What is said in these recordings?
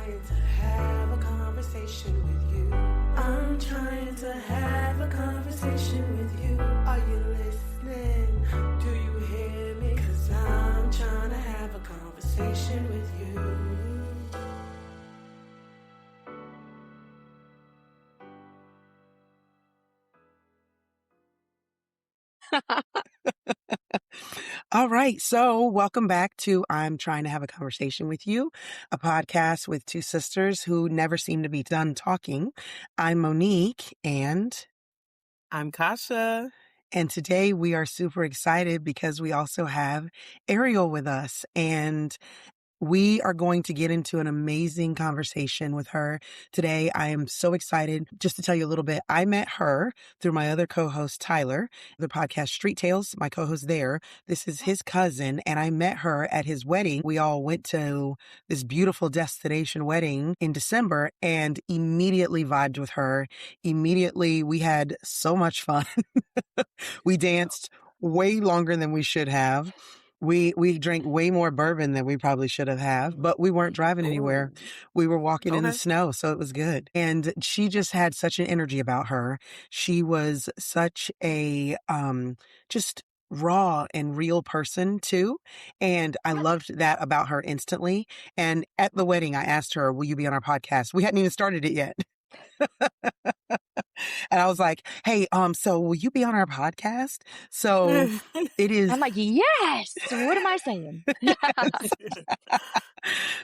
trying to have a conversation with you. I'm trying to have a conversation with you. Are you listening? Do you hear me? 'Cause I'm trying to have a conversation with you. All right. So welcome back to I'm Trying to Have a Conversation with You, a podcast with two sisters who never seem to be done talking. I'm Monique and I'm Kasha. today we are super excited because we also have Arielle with us, and we are going to get into an amazing conversation with her today. I am so excited. Just to tell you a little bit, I met her through my other co-host, Tyler, the podcast Street Tales, my co-host there. This is his cousin, and I met her at his wedding. We all went to this beautiful destination wedding in December and immediately vibed with her. Immediately, we had so much fun. We danced way longer than we should have. We drank way more bourbon than we probably should have, but we weren't driving anywhere. We were walking in the snow, so it was good. And she just had such an energy about her. She was such a just raw and real person too. And I loved that about her instantly. And at the wedding, I asked her, will you be on our podcast? We hadn't even started it yet. And I was like, hey, so will you be on our podcast? So it is. I'm like, yes. What am I saying?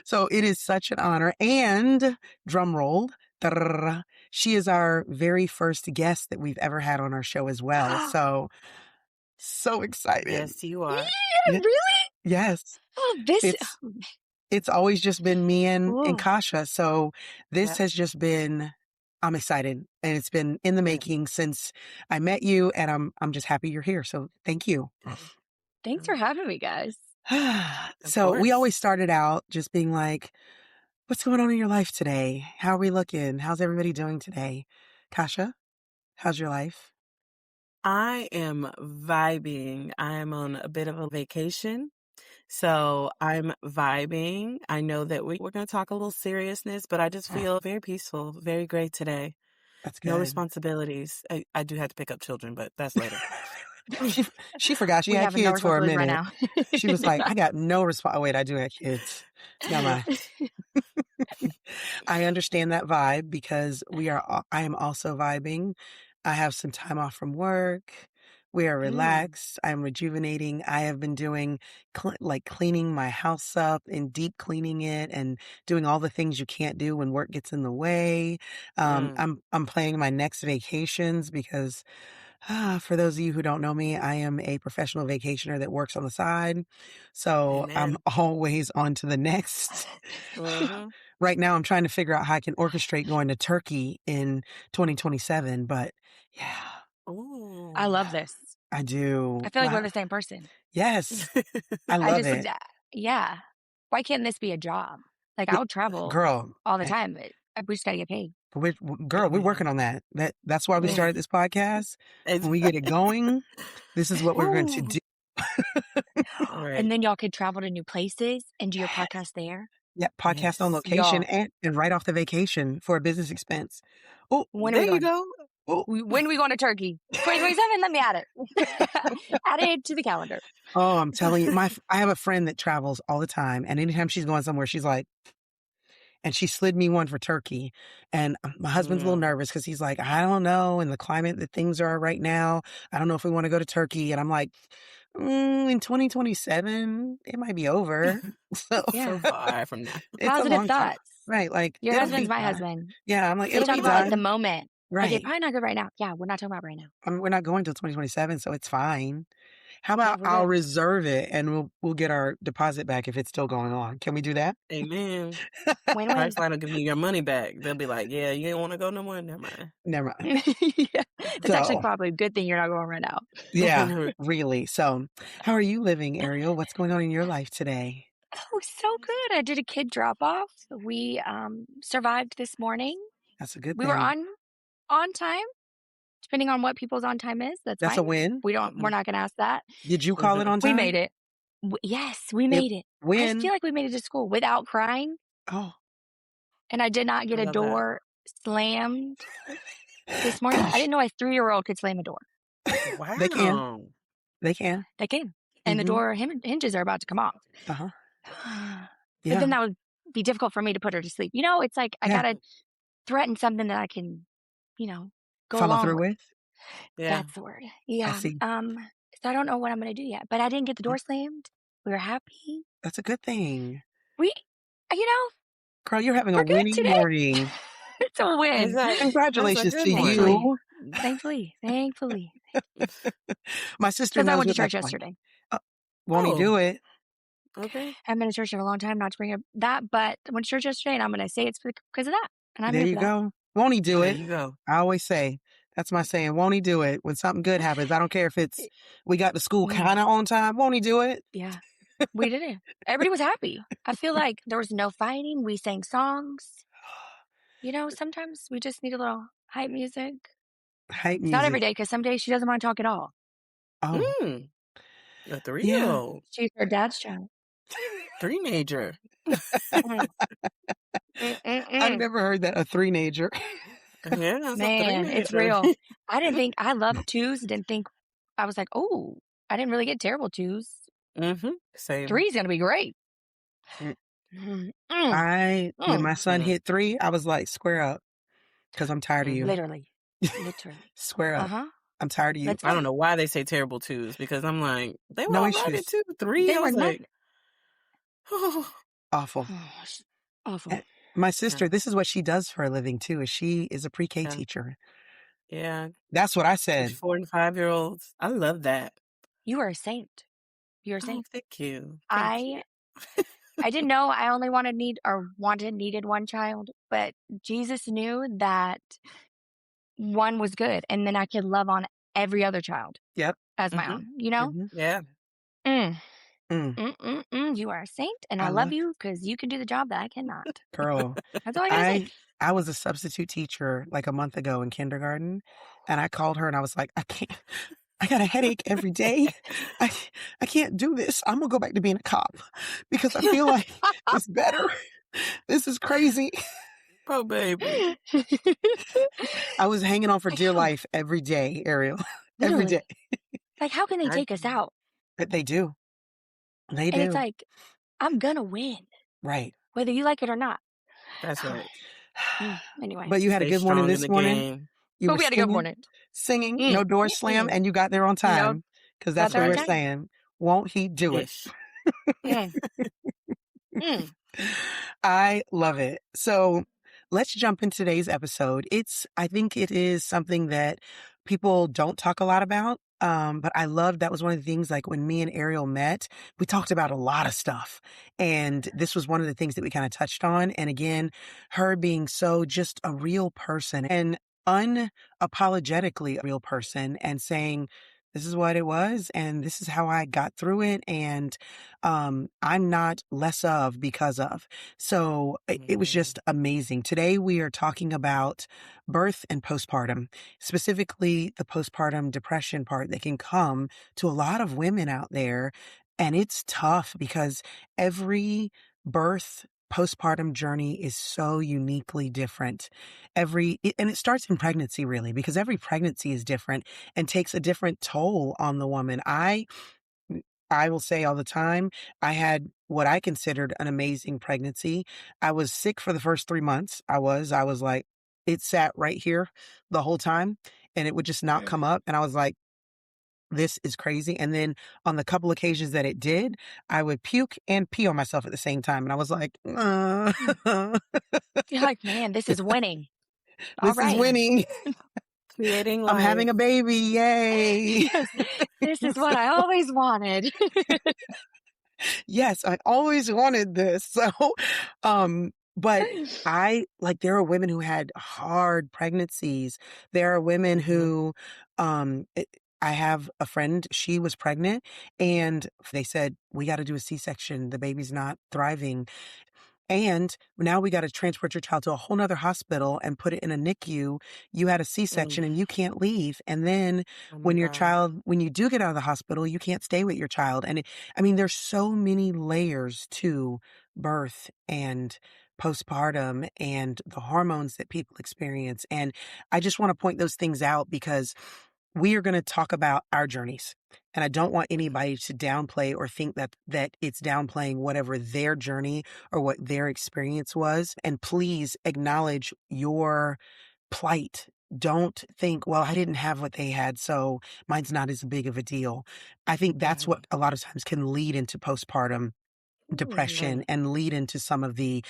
So it is such an honor. And drum roll, she is our very first guest that we've ever had on our show as well. So excited. Yes, you are. Yeah, really? Yes. Oh, It's always just been me and Ooh. Kasha. So this has just been, I'm excited, and it's been in the making since I met you, and I'm just happy you're here. So thank you. Thanks for having me, guys. So we always started out just being like, what's going on in your life today? How are we looking? How's everybody doing today? Kasha, how's your life? I am vibing. I am on a bit of a vacation. So I'm vibing. I know that we're going to talk a little seriousness, but I just feel very peaceful, very great today. That's good. No responsibilities. I do have to pick up children, but that's later. She forgot she had kids for a minute. Right now. She was like, I got no response. Wait, I do have kids. Never mind. I understand that vibe because I am also vibing. I have some time off from work. We are relaxed. I'm rejuvenating. I have been doing cleaning my house up and deep cleaning it and doing all the things you can't do when work gets in the way. I'm planning my next vacations because for those of you who don't know me, I am a professional vacationer that works on the side. So I'm always on to the next. Right now, I'm trying to figure out how I can orchestrate going to Turkey in 2027. But yeah. Ooh. I love this. I do. I feel like we're the same person. Yes. I love it. Yeah. Why can't this be a job? Like, I'll travel all the time, but we just got to get paid. We're working on that. That's why we started this podcast. When we get it going, this is what we're going to do. And then y'all could travel to new places and do your podcast there. Yeah, podcast on location and right off the vacation for a business expense. Oh, there you go. Oh. When are we going to Turkey? 2027? Let me add it. Add it to the calendar. Oh, I'm telling you, I have a friend that travels all the time, and anytime she's going somewhere, she's like, and she slid me one for Turkey. And my husband's a little nervous because he's like, I don't know, in the climate that things are right now, I don't know if we want to go to Turkey. And I'm like, in 2027, it might be over. So far from that. Positive thoughts. Right. Like your husband's my husband. Yeah. I'm like, it'll be about the moment. Right. Like, it's probably not good right now. Yeah. We're not talking about right now. We're not going till 2027. So it's fine. How about I'll reserve it and we'll get our deposit back if it's still going on. Can we do that? Amen. When? Priceline will give you your money back. They'll be like, yeah, you didn't want to go no more? Never mind. Yeah. It's actually probably a good thing you're not going right now. Yeah, really. So how are you living, Arielle? What's going on in your life today? Oh, so good. I did a kid drop off. We survived this morning. That's a good thing. We were on time. Depending on what people's on time is, that's fine. A win. We're not going to ask that. Did you call it on time? We made it. Yes, we made it. When? I feel like we made it to school without crying. Oh. And I did not get I a love that. door slammed this morning. I didn't know a 3-year-old could slam a door. Wow. They can. They can. They can. And the door hinges are about to come off. Uh-huh. But Yeah. then that would be difficult for me to put her to sleep. You know, it's like I Yeah. gotta threaten something that I can, you know, go Follow along through with. Yeah. That's the word. Yeah. see. So I don't know what I'm gonna do yet. But I didn't get the door slammed. We were happy. That's a good thing. We, you know, Girl, you're having a we're good winning today. morning. It's a win. That's a Congratulations good to one. you. Thankfully. My sister Because I knows went to what church that's like. yesterday. Won't he Oh. do it? Okay. I haven't been to church in a long time, not to bring up that, but I went to church yesterday, and I'm gonna say it's because of that. And I'm There here you for that. go. Won't he do There it? you go. I always say, that's my saying, won't he do it? When something good happens, I don't care if it's, we got to school kind of on time, won't he do it? Yeah. We did it. Everybody was happy. I feel like there was no fighting. We sang songs. You know, sometimes we just need a little hype music. Hype It's not every music. day, because some days she doesn't want to talk at all. Oh, A 3-year-old. She's her dad's child. Three-nager. I've never heard that, a three-nager. Yeah, that's Man, a it's three-nager. real. I didn't think, I love twos. Didn't think, I was like, oh, I didn't really get terrible twos. Same. 3's going to be great. When my son hit 3, I was like, square up, because I'm tired of you. Literally. Square up. I'm tired of you. I don't know why they say terrible twos, because I'm like, they were No all right issues. at 2, 3. They I were was not. like, Awful. Awful. My sister, this is what she does for a living too, is she is a pre-K teacher. Yeah. That's what I said. 4 and 5-year-olds. I love that. You are a saint. You're a Oh, saint. thank you. I didn't know I only needed one child, but Jesus knew that one was good, and then I could love on every other child. Yep. As my own, you know? Yeah. You are a saint, and I love you because you can do the job that I cannot. Girl, That's all I gotta say. I was a substitute teacher like a month ago in kindergarten, and I called her and I was like, I got a headache every day. I can't do this. I'm gonna go back to being a cop because I feel like it's better. This is crazy. Oh, baby. I was hanging on for dear life every day, Arielle. Every day. Like, how can they take us out? But they do. They do. And it's like, I'm gonna win. Right. Whether you like it or not. That's right. Anyway. But you had a good morning this morning. But we had a good morning. Singing, no door slam, and you got there on time. Because that's what we're saying. Won't he do it? I love it. So let's jump into today's episode. I think it is something that people don't talk a lot about. But I love that was one of the things, like when me and Arielle met, we talked about a lot of stuff. And this was one of the things that we kind of touched on. And again, her being so just a real person and unapologetically a real person and saying, this is what it was, and this is how I got through it, and I'm not less of because of. So it was just amazing. Today we are talking about birth and postpartum, specifically the postpartum depression part that can come to a lot of women out there. And it's tough because every birth postpartum journey is so uniquely different. And it starts in pregnancy, really, because every pregnancy is different and takes a different toll on the woman. I will say all the time, I had what I considered an amazing pregnancy. I was sick for the first 3 months. I was like, it sat right here the whole time and it would just not come up. And I was like, this is crazy. And then on the couple occasions that it did, I would puke and pee on myself at the same time. And I was like, You're like, man, this is winning. This is winning. Creating life. I'm having a baby. Yay. Yes, this is what I always wanted. Yes, I always wanted this. So, but there are women who had hard pregnancies. There are women who, I have a friend, she was pregnant and they said, we got to do a C-section. The baby's not thriving. And now we got to transport your child to a whole nother hospital and put it in a NICU. You had a C-section and you can't leave. And then Oh my when God. when you do get out of the hospital, you can't stay with your child. And there's so many layers to birth and postpartum and the hormones that people experience. And I just want to point those things out because we are going to talk about our journeys. And I don't want anybody to downplay or think that it's downplaying whatever their journey or what their experience was. And please acknowledge your plight. Don't think, well, I didn't have what they had, so mine's not as big of a deal. I think that's what a lot of times can lead into postpartum depression and lead into some of the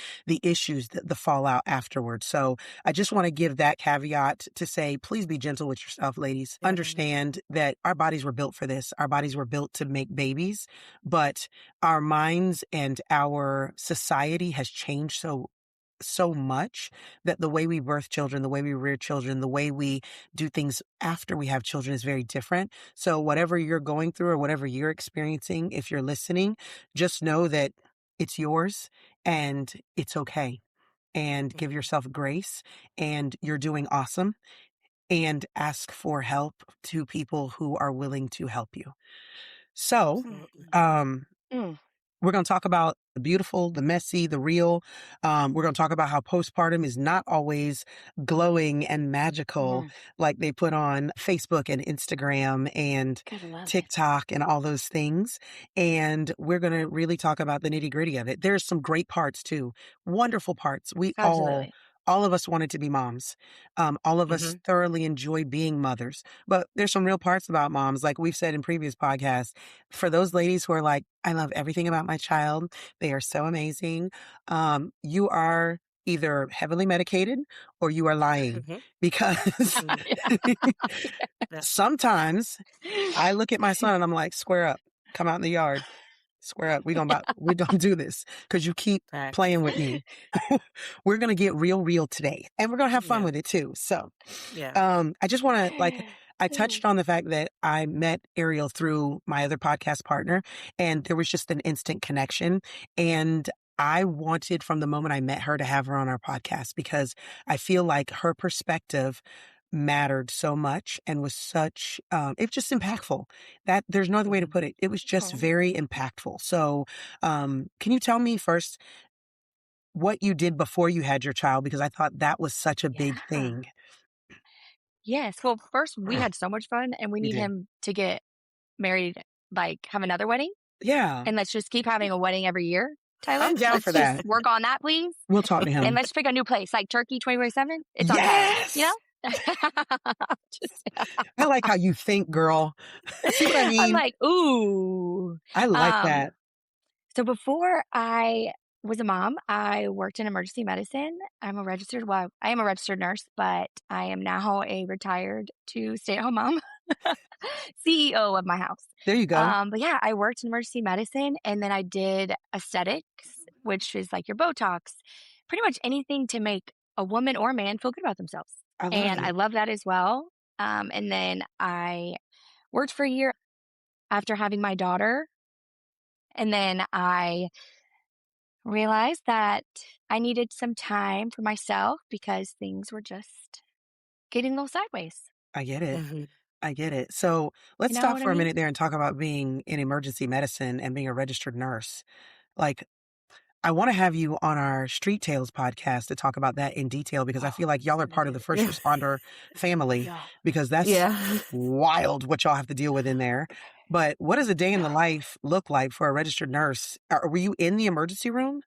issues, the fallout afterwards. So I just want to give that caveat to say, please be gentle with yourself, ladies. Yeah. Understand that our bodies were built for this. Our bodies were built to make babies, but our minds and our society has changed so much that the way we birth children, the way we rear children, the way we do things after we have children is very different. So whatever you're going through or whatever you're experiencing, if you're listening, just know that it's yours and it's okay. And give yourself grace, and you're doing awesome, and ask for help to people who are willing to help you. So, Absolutely. we're going to talk about the beautiful, the messy, the real. We're going to talk about how postpartum is not always glowing and magical like they put on Facebook and Instagram and TikTok and all those things. And we're going to really talk about the nitty gritty of it. There's some great parts too, wonderful parts. We all of us wanted to be moms. All of us thoroughly enjoy being mothers, but there's some real parts about moms. Like we've said in previous podcasts, for those ladies who are like, I love everything about my child. They are so amazing. You are either heavily medicated or you are lying because sometimes I look at my son and I'm like, square up, come out in the yard. Square up. We don't do this because you keep playing with me. We're going to get real today, and we're going to have fun with it too. So, I just want to I touched on the fact that I met Arielle through my other podcast partner, and there was just an instant connection. And I wanted from the moment I met her to have her on our podcast because I feel like her perspective mattered so much and was such it was just impactful. That there's no other way to put it. It was just very impactful. So can you tell me first what you did before you had your child, because I thought that was such a big thing. Yes. Well, first we had so much fun, and we We need did. him to get married, like have another wedding, Yeah, and let's just keep having a wedding every year. Tyler, I'm down let's for just that. work on that, please. We'll talk to And him. let's pick a new place, like Turkey 2027. It's on Tyler, Yes, you know? I like how you think, girl. See what I I'm mean? like, ooh. I like that. So before I was a mom, I worked in emergency medicine. I am a registered nurse, but I am now a retired to stay-at-home mom, CEO of my house. There you go. But yeah, I worked in emergency medicine, and then I did aesthetics, which is like your Botox, pretty much anything to make a woman or a man feel good about themselves. I love And it. I love that as well. And then I worked for a year after having my daughter. And then I realized that I needed some time for myself because things were just getting a little sideways. I get it. I get it. So let's You know stop what I for a mean? minute there and talk about being in emergency medicine and being a registered nurse. Like, I want to have you on our Street Tales podcast to talk about that in detail, because I feel like y'all are part of the first responder family, because that's wild what y'all have to deal with in there. But what does a day in the life look like for a registered nurse? Were you in the emergency room?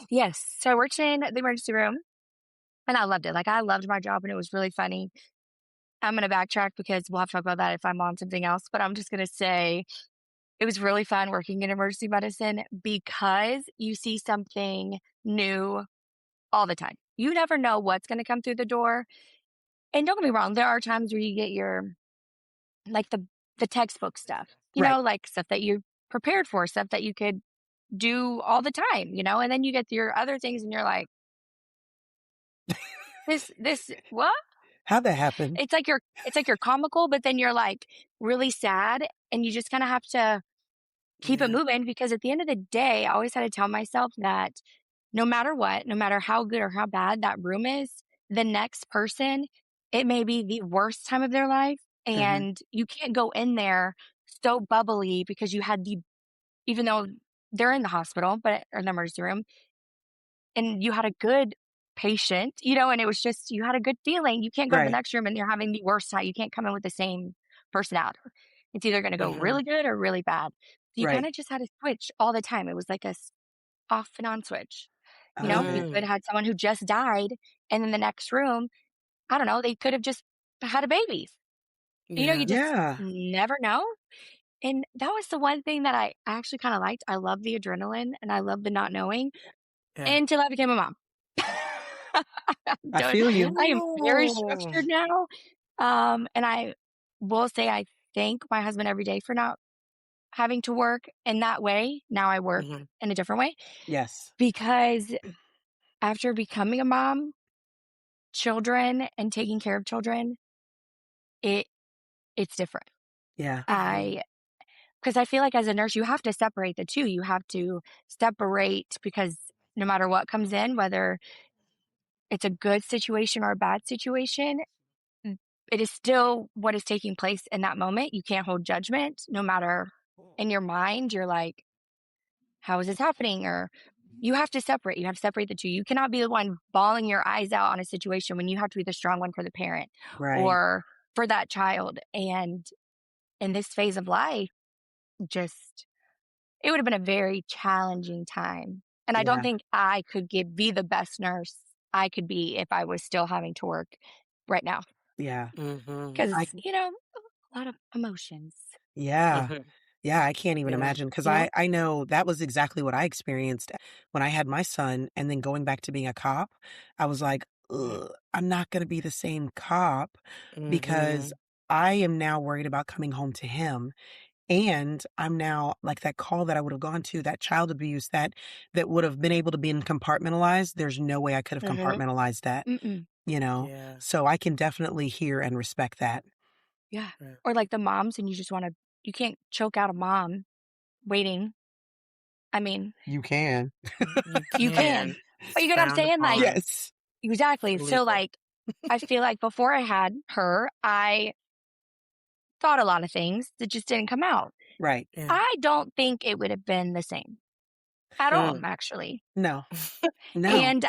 Yes. So I worked in the emergency room, and I loved it. Like, I loved my job, and it was really funny. I'm going to backtrack because we'll have to talk about that if I'm on something else, but I'm just going to say it was really fun working in emergency medicine because you see something new all the time. You never know what's going to come through the door. And don't get me wrong, there are times where you get your, like the textbook stuff, you Right. know, like stuff that you're prepared for, stuff that you could do all the time, you know, and then you get your other things and you're like, what? How'd that happen? It's like you're comical, but then you're like really sad, and you just kind of have to keep it moving, because at the end of the day, I always had to tell myself that no matter what, no matter how good or how bad that room is, the next person, it may be the worst time of their life. Mhm. And you can't go in there so bubbly because you had even though they're in the hospital, but or the emergency room, and you had a good patient, and it was just, you had a good feeling. You can't go to the Right. next room and you're having the worst time. You can't come in with the same personality. It's either going to go Mhm. really good or really bad. So you kind Right. of just had to switch all the time. It was like off and on switch. You Oh, could Mm. have had someone who just died, and in the next room, I don't know, they could have just had a baby. You Yeah. just yeah. never know. And that was the one thing that I actually kind of liked. I love the adrenaline and I love the not knowing Yeah. until I became a mom. I Don't- feel you. I am very Ooh. structured now. And I will say I thank my husband every day for not having to work in that way. Now I work Mhm. in a different way Yes. because after becoming a mom, children and taking care of children, it it's different. Yeah. Mhm. I Because I feel like as a nurse, you have to separate the two. You have to separate because no matter what comes in, whether it's a good situation or a bad situation, mm, it is still what is taking place in that moment. You can't hold judgment no matter in your mind. You're like, how is this happening? Or you have to separate. You have to separate the two. You cannot be the one bawling your eyes out on a situation when you have to be the strong one for the parent Right. or for that child. And in this phase of life, just it would have been a very challenging time, and I don't Yeah. think I could be the best nurse I could be if I was still having to work right now. Yeah. Mhm. Because I a lot of emotions. yeah. Mhm. Yeah, I can't even Yeah. imagine because Yep. I know that was exactly what I experienced when I had my son, and then going back to being a cop, I was like, "Ugh, I'm not gonna be the same cop because Mhm. I am now worried about coming home to him, and I'm now like that call that I would have gone to, that child abuse that would have been able to be compartmentalized, there's no way I could have Mhm. compartmentalized that, Mm-mm. you know? Yeah. So I can definitely hear and respect that. Yeah. Yeah. Or like the moms, and you can't choke out a mom waiting. I mean, You can. You you can. can, but It's you get what I'm frowned saying? Like, upon. Yes. exactly. It's So, illegal. like, I feel like before I had her, I thought a lot of things that just didn't come out. Right. Yeah. I don't think it would have been the same at all, Mm. actually. No. No. And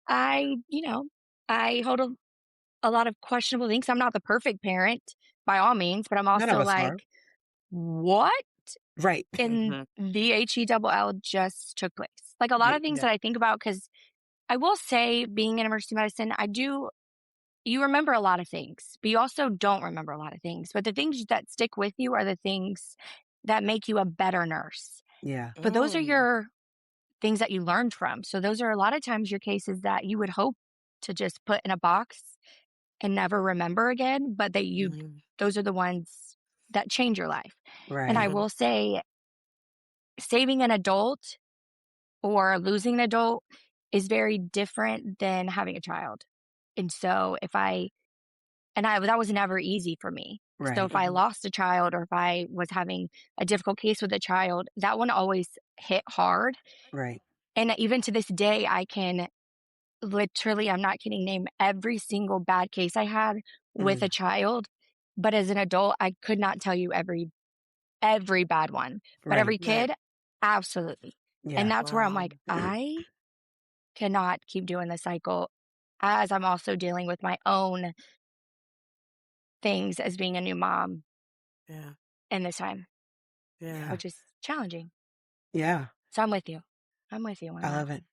I, I hold a lot of questionable things. I'm not the perfect parent by all means, but I'm None of also us are. like, what Right. in Mhm. VHELL just took place? Like a lot Right. of things Yeah. that I think about, because I will say, being in emergency medicine, you remember a lot of things, but you also don't remember a lot of things. But the things that stick with you are the things that make you a better nurse. Yeah. But those are Mm. your things that you learned from. So those are a lot of times your cases that you would hope to just put in a box and never remember again, but Mhm. those are the ones that change your life. And I Right. Mhm. will say, saving an adult or losing an adult is very different than having a child. And so that was never easy for me. So Right. if I Mhm. lost a child or if I was having a difficult case with a child, that one always hit hard. Right. And even to this day, I can literally, I'm not kidding, name every single bad case I had with Mm. a child. But as an adult, I could not tell you every bad one. But Right. every Right. kid, absolutely. And Yeah. that's where I'm Wow. like, I cannot keep doing this cycle as I'm also dealing with my own things as being a new mom Yeah. in this time, Yeah. Yeah. which is challenging. Yeah. So I'm with you. I'm with you on I that. love it.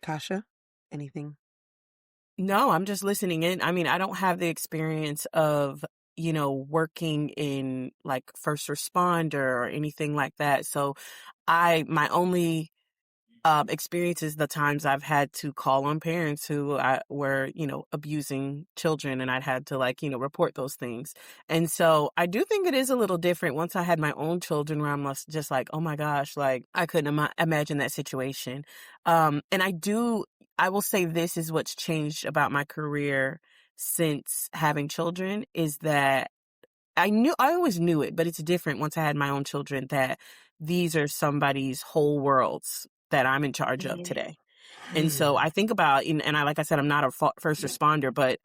Kasha, anything? No, I'm just listening in. I mean, I don't have the experience of, working in like first responder or anything like that. So my only experiences the times I've had to call on parents who were, abusing children, and I'd had to report those things. And so I do think it is a little different once I had my own children, where I'm just like, oh my gosh, like I couldn't imagine that situation. And I will say this is what's changed about my career since having children is that I always knew it, but it's different once I had my own children, that these are somebody's whole worlds. that I'm in charge of Mhm. today. And so I think about, and like I said, I'm not a first responder, but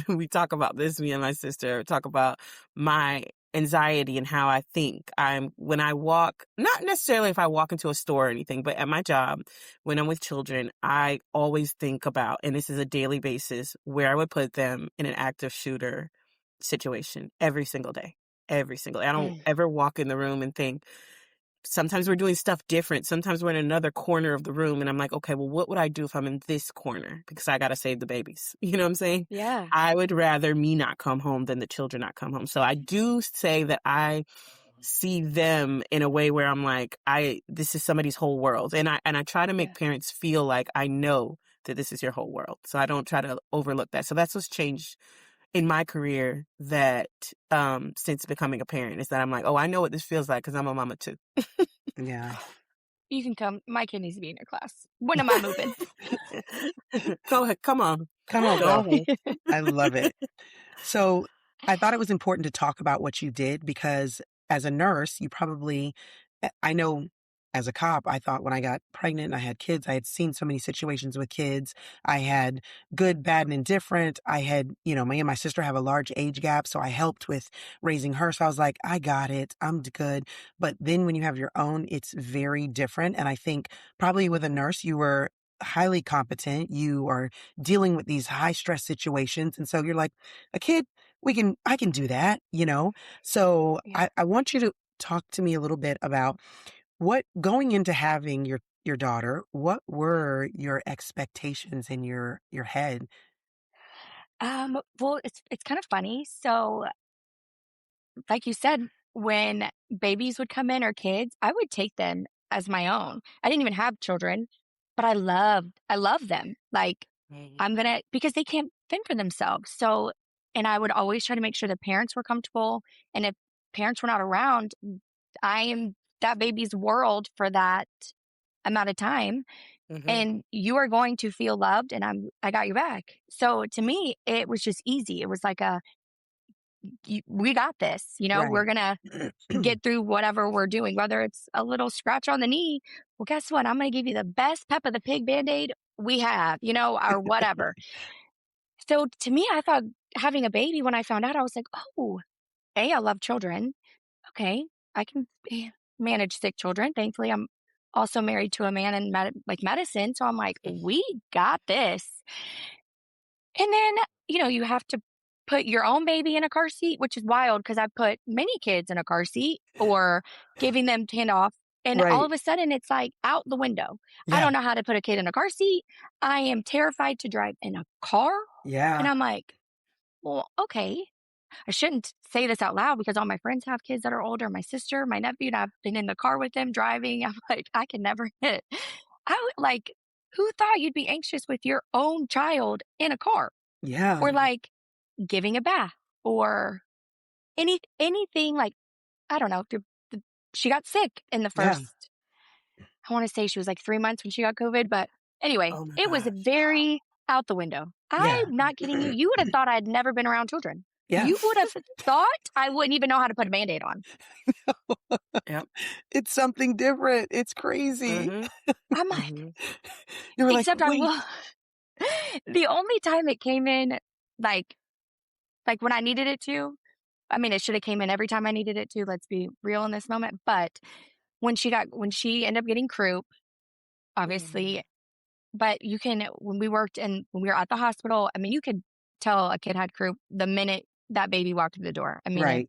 we talk about this, me and my sister talk about my anxiety and how I think when I walk, not necessarily if I walk into a store or anything, but at my job, when I'm with children, I always think about, and this is a daily basis, where I would put them in an active shooter situation every single day. Every single day. I don't Mm. ever walk in the room and think, sometimes we're doing stuff different. Sometimes we're in another corner of the room and I'm like, okay, well, what would I do if I'm in this corner? Because I got to save the babies. You know what I'm saying? Yeah. I would rather me not come home than the children not come home. So I do say that I see them in a way where I'm like, this is somebody's whole world. And I try to make Yeah. parents feel like I know that this is your whole world. So I don't try to overlook that. So that's what's changed in my career that since becoming a parent, is that I'm like, oh, I know what this feels like because I'm a mama too. Yeah. You can come. My kid needs to be in your class. When am I moving? Go ahead. Come on. Come on, Go girl. ahead. I love it. So I thought it was important to talk about what you did because as a nurse, you probably, I know as a cop, I thought when I got pregnant and I had kids, I had seen so many situations with kids. I had good, bad, and indifferent. I had, me and my sister have a large age gap. So I helped with raising her. So I was like, I got it. I'm good. But then when you have your own, it's very different. And I think probably with a nurse, you were highly competent. You are dealing with these high stress situations. And so you're like, a kid, I can do that. So Yeah. I want you to talk to me a little bit about what going into having your daughter, what were your expectations in your head? Well, it's kind of funny. So, like you said, when babies would come in or kids, I would take them as my own. I didn't even have children, but I love them. Like because they can't fend for themselves. So, and I would always try to make sure the parents were comfortable. And if parents were not around, I am that baby's world for that amount of time. Mm-hmm. And you are going to feel loved and I got your back. So to me, it was just easy. It was like we got this, we're Right. going to get through whatever we're doing, whether it's a little scratch on the knee. Well, guess what? I'm going to give you the best Peppa the Pig Band-Aid we have, or whatever. So to me, I thought having a baby, when I found out, I was like, oh, I love children. Okay. I can manage sick children. Thankfully, I'm also married to a man in medicine. So I'm like, we got this. And then, you have to put your own baby in a car seat, which is wild because I put many kids in a car seat or giving them handoff. And all Right. of a sudden, it's like out the window. I Yeah. don't know how to put a kid in a car seat. I am terrified to drive in a car. And Yeah. I'm like, well, okay. I shouldn't say this out loud because all my friends have kids that are older. My sister, my nephew, and I've been in the car with them driving. I'm like, I can never hit. Who thought you'd be anxious with your own child in a car? Yeah. Or like giving a bath or anything like, I don't know. She got sick in the Yeah. first, I want to say she was like 3 months when she got COVID. But anyway, Oh my it was gosh. very out the window. Yeah. I'm not kidding you. You would have thought I'd never been around children. Yeah. You would have thought I wouldn't even know how to put a Band-Aid on. Yep. It's something different. It's crazy. Mm-hmm. I'm like, Mm-hmm. You were like, except I wait. will. The only time it came in, like when I needed it to, I mean, it should have came in every time I needed it to. Let's be real in this moment. But when she ended up getting croup, obviously, but when we were at the hospital, I mean, you could tell a kid had croup the minute that baby walked through the door. I mean, Right.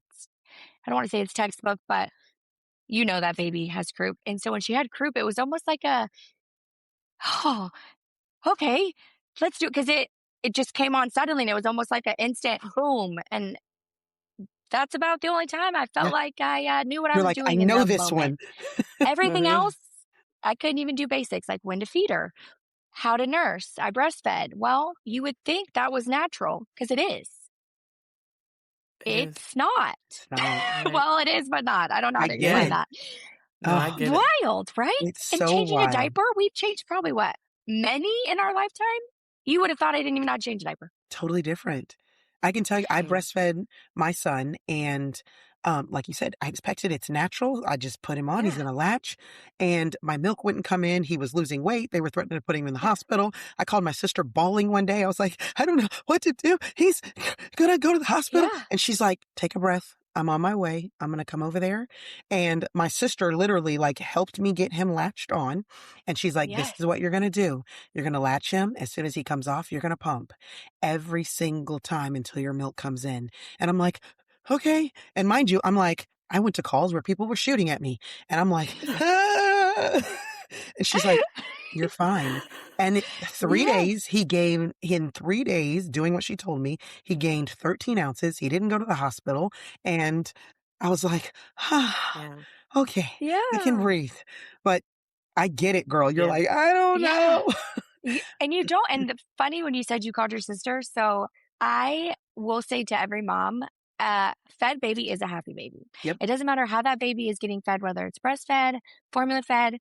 I don't want to say it's textbook, but that baby has croup. And so when she had croup, it was almost like oh, okay, let's do it. Cause it just came on suddenly and it was almost like an instant boom. And that's about the only time I felt Yeah. like I knew what I You're was like, I doing in know the this moment. one. Everything Mm-hmm. else, I couldn't even do basics like when to feed her, how to nurse. I breastfed. Well, you would think that was natural because it is. It is. It's not. No, Right. Well, it is, but not. I don't know how I to get explain Yeah. it. that. No, I Oh, get it. Wild, right? it's And so changing a wild. diaper, we've changed probably what? Many in our lifetime? You would have thought I didn't even know how to change a diaper. Totally different. I can tell you, I Mm. breastfed my son and like you said, I expected it's natural. I just put him on. He's Yeah. going to latch. And my milk wouldn't come in. He was losing weight. They were threatening to put him in the Yeah. hospital. I called my sister bawling one day. I was like, I don't know what to do. He's going to go to the hospital. Yeah. And she's like, take a breath. I'm on my way. I'm going to come over there. And my sister literally like helped me get him latched on. And she's like, this Yes. is what you're going to do. You're going to latch him. As soon as he comes off, you're going to pump every single time until your milk comes in. And I'm like, okay. And mind you, I'm like, I went to calls where people were shooting at me and I'm like, ah! And she's like, you're fine. And 3 Yes. days, in 3 days, doing what she told me, he gained 13 ounces. He didn't go to the hospital. And I was like, Yeah. okay, I can Yeah. breathe. But I get it, girl. You're Yeah. like, I don't Yeah. know. And you don't. And funny when you said you called your sister. So I will say to every mom, fed baby is a happy baby. Yep. It doesn't matter how that baby is getting fed, whether it's breastfed, formula fed,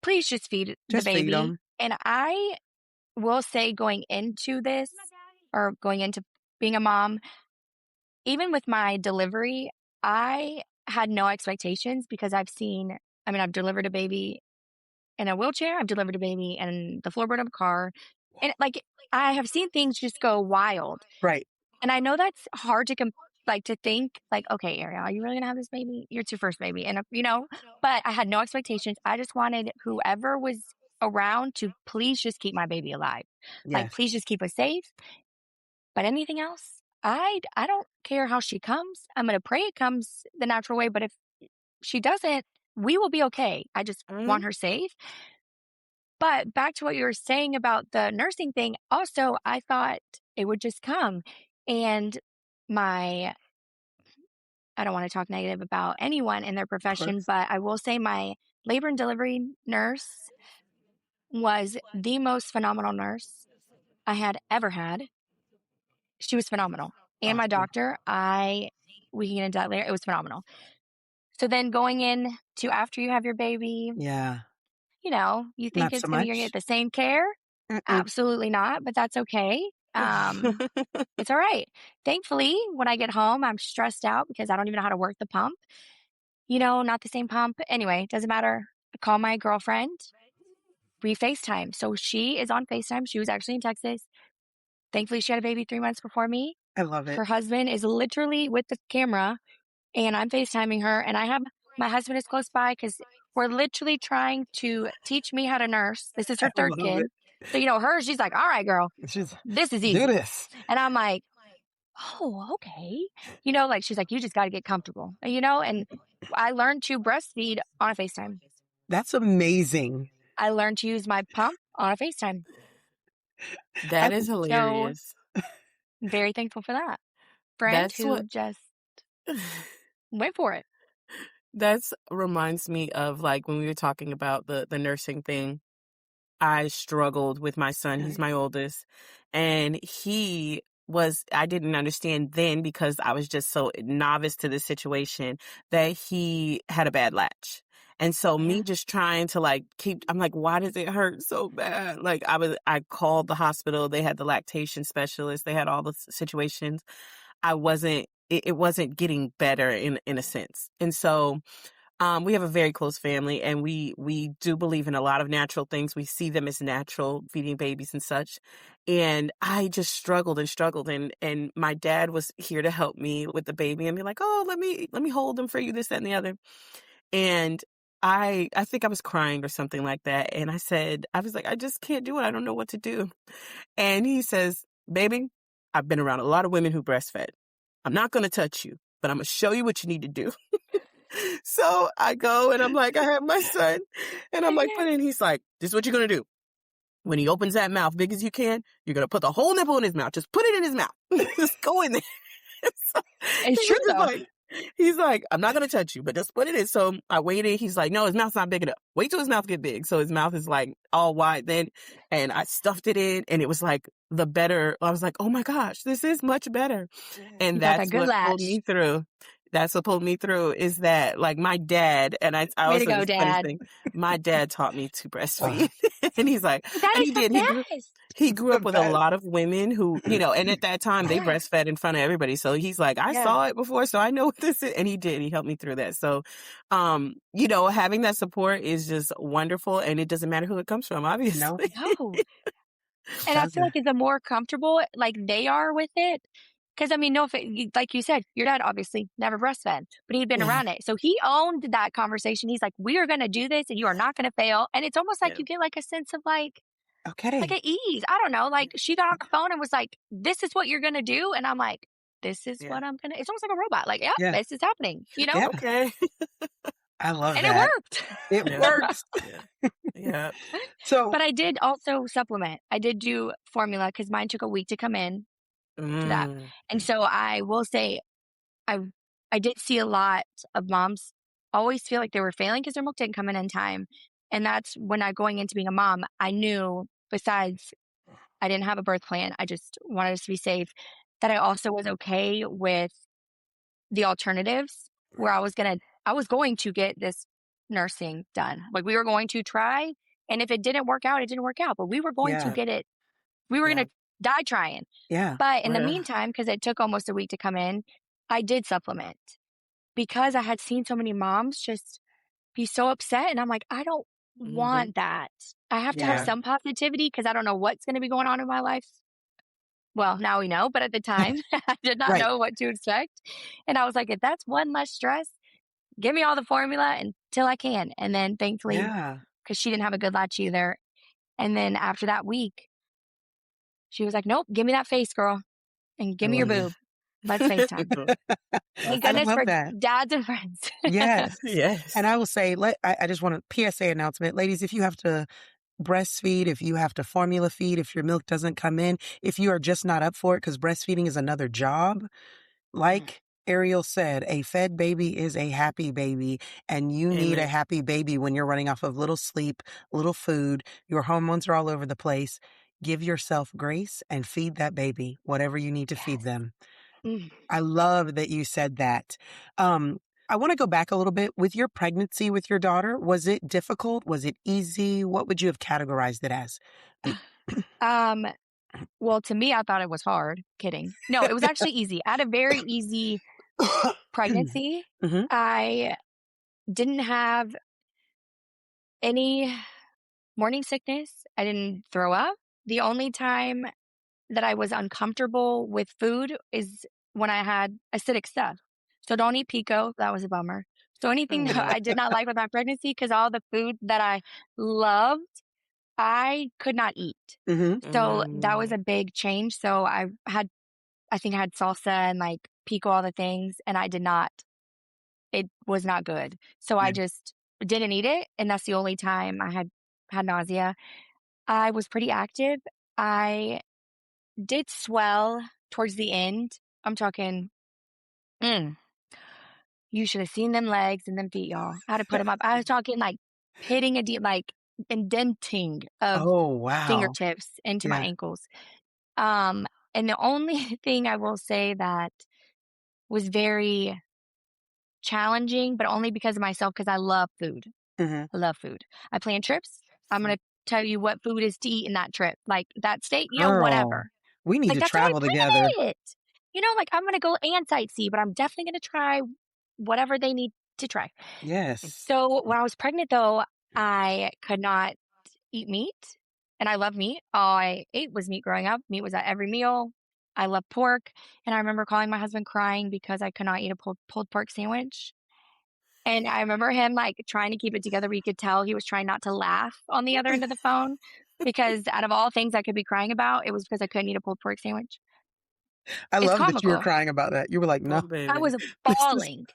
please just feed the Just feed baby. them. And I will say going into this or going into being a mom, even with my delivery, I had no expectations because I've delivered a baby in a wheelchair. I've delivered a baby in the floorboard of a car. And like, I have seen things just go wild. Right. And I know that's hard to to think like, okay, Arielle, are you really gonna have this baby? It's your first baby. And but I had no expectations. I just wanted whoever was around to please just keep my baby alive. Like, Yes. please just keep us safe. But anything else, I don't care how she comes. I'm gonna pray it comes the natural way. But if she doesn't, we will be okay. I just want her safe. But back to what you were saying about the nursing thing, also, I thought it would just come. And I don't want to talk negative about anyone in their Of profession, course. but I will say my labor and delivery nurse was the most phenomenal nurse I had ever had. She was phenomenal. And my Awesome. doctor, we can get into that later. It was phenomenal. So then going in to after you have your baby, Yeah. you think Not it's so going to get much. the same care. Mm-mm. Absolutely not, but that's okay. It's all right. Thankfully, when I get home, I'm stressed out because I don't even know how to work the pump. Not the same pump. Anyway, doesn't matter. I call my girlfriend. We FaceTime. So she is on FaceTime. She was actually in Texas. Thankfully, she had a baby 3 months before me. I love it. Her husband is literally with the camera and I'm FaceTiming her. And my husband is close by because we're literally trying to teach me how to nurse. This is her I third love kid. it. So, she's like, all right, girl, She's this is do easy. this. And I'm like, oh, okay. She's like, you just got to get comfortable, and I learned to breastfeed on a FaceTime. That's amazing. I learned to use my pump on a FaceTime. That is So hilarious. I'm very thankful for that friend That's who what just went for it. That's reminds me of like when we were talking about the nursing thing. I struggled with my son. He's my oldest. And I didn't understand then because I was just so novice to the situation that he had a bad latch. And so me Yeah. just trying to I'm like, why does it hurt so bad? Like I called the hospital. They had the lactation specialist. They had all the situations. It wasn't getting better in a sense. And so we have a very close family and we do believe in a lot of natural things. We see them as natural, feeding babies and such. And I just struggled and my dad was here to help me with the baby and be like, oh, let me hold him for you, this, that, and the other. And I think I was crying or something like that. And I was like, I just can't do it. I don't know what to do. And he says, baby, I've been around a lot of women who breastfed. I'm not going to touch you, but I'm going to show you what you need to do. So I go and I'm like, I have my son and I'm like, put it in. He's like, this is what you're going to do. When he opens that mouth big as you can, you're going to put the whole nipple in his mouth. Just put it in his mouth. Just go in there. So It's true though. he's like, I'm not going to touch you, but just put it in. So I waited. He's like, no, his mouth's not big enough. Wait till his mouth get big. So his mouth is like all wide then. And I stuffed it in and it was like I was like, oh my gosh, this is much better. And You got that that's good what latch. pulled me through. That's what pulled me through is that like my dad, and I Way always to say go, this funny Dad. thing. My dad taught me to breastfeed. And he's like, That and is he the did. best. He It's grew the up with a best. lot of women who, and at that time they Yeah. breastfed in front of everybody. So he's like, I Yeah. saw it before, so I know what this is. And he did. He helped me through that. So, having that support is just wonderful. And it doesn't matter who it comes from, obviously. No, No. And I feel like the more comfortable like they are with it, because I mean, no, like you said, your dad obviously never breastfed, but he'd been Yeah. around it, so he owned that conversation. He's like, "We are going to do this, and you are not going to fail." And it's almost like Yeah. you get like a sense of like okay. at ease. I don't know. Like she got on the phone and was like, "This is what you're going to do," and I'm like, "This is Yeah. what I'm gonna." It's almost like a robot. Like, yeah, Yeah. this is happening. Yeah. Okay. I love And that. it worked. It Yeah. works. Yeah. Yeah. So, But I did also supplement. I did do formula because mine took a week to come in to that. Mm. And so I will say I I did see a lot of moms always feel like they were failing because their milk didn't come in time. And that's when I going into being a mom, I knew besides I didn't have a birth plan, I just wanted us to be safe, that I also was okay with the alternatives where I was going to get this nursing done. Like we were going to try, and if it didn't work out, it didn't work out, but we were going to yeah. get it. We were Yeah. going to die trying. Yeah. But in the Yeah. meantime, because it took almost a week to come in, I did supplement because I had seen so many moms just be so upset. And I'm like, I don't Mhm. want that. I have to have Yeah. some positivity because I don't know what's going to be going on in my life. Well, now we know, but at the time, I did not Right. know what to expect. And I was like, if that's one less stress, give me all the formula until I can. And then thankfully, Yeah. because she didn't have a good latch either. And then after that week, she was like, nope, give me that face, girl, and I give me your love boob. Let's FaceTime. Thank I goodness love for that. dads and friends. Yes. Yes. And I will say, I just want a PSA announcement. Ladies, if you have to breastfeed, if you have to formula feed, if your milk doesn't come in, if you are just not up for it, because breastfeeding is another job, like Arielle said, a fed baby is a happy baby, and you need a Amen. happy baby when you're running off of little sleep, little food, your hormones are all over the place. Give yourself grace and feed that baby whatever you need to feed them. Mm. I love that you said that. I want to go back a little bit. With your pregnancy with your daughter, was it difficult? Was it easy? What would you have categorized it as? Well, to me, I thought it was hard. Kidding. No, it was actually easy. I had a very easy pregnancy. hmm I didn't have any morning sickness. I didn't throw up. The only time that I was uncomfortable with food is when I had acidic stuff. So don't eat pico. That was a bummer. So anything that Mm. I did not like with my pregnancy, because all the food that I loved, I could not eat. hmm So that was Mm. a big change. So I think I had salsa and like pico, all the things, and I did not. It was not good. So I Yeah. just didn't eat it. And that's the only time I had nausea. I was pretty active. I did swell towards the end. I'm talking, mm, you should have seen them legs and them feet, y'all. I had to put them up. I was talking like hitting a deep, like indenting of Oh, wow. fingertips into my Yeah. ankles. Um, and the only thing I will say that was very challenging, but only because of myself, because I love food. hmm I love food. I plan trips. I'm going to tell you what food is to eat in that trip. Like that state, Girl, whatever. we need Like to that's how I travel together. plan it. Like I'm going to go and sightsee, but I'm definitely going to try whatever they need to try. Yes. So when I was pregnant, though, I could not eat meat, and I love meat. All I ate was meat growing up. Meat was at every meal. I love pork, and I remember calling my husband crying because I could not eat a pulled pork sandwich. And I remember him like trying to keep it together, but you could tell he was trying not to laugh on the other end of the phone because out of all things I could be crying about, it was because I couldn't eat a pulled pork sandwich. I It's love that you were comical. crying about that. You were like, Oh, no, I was baby. this is bawling.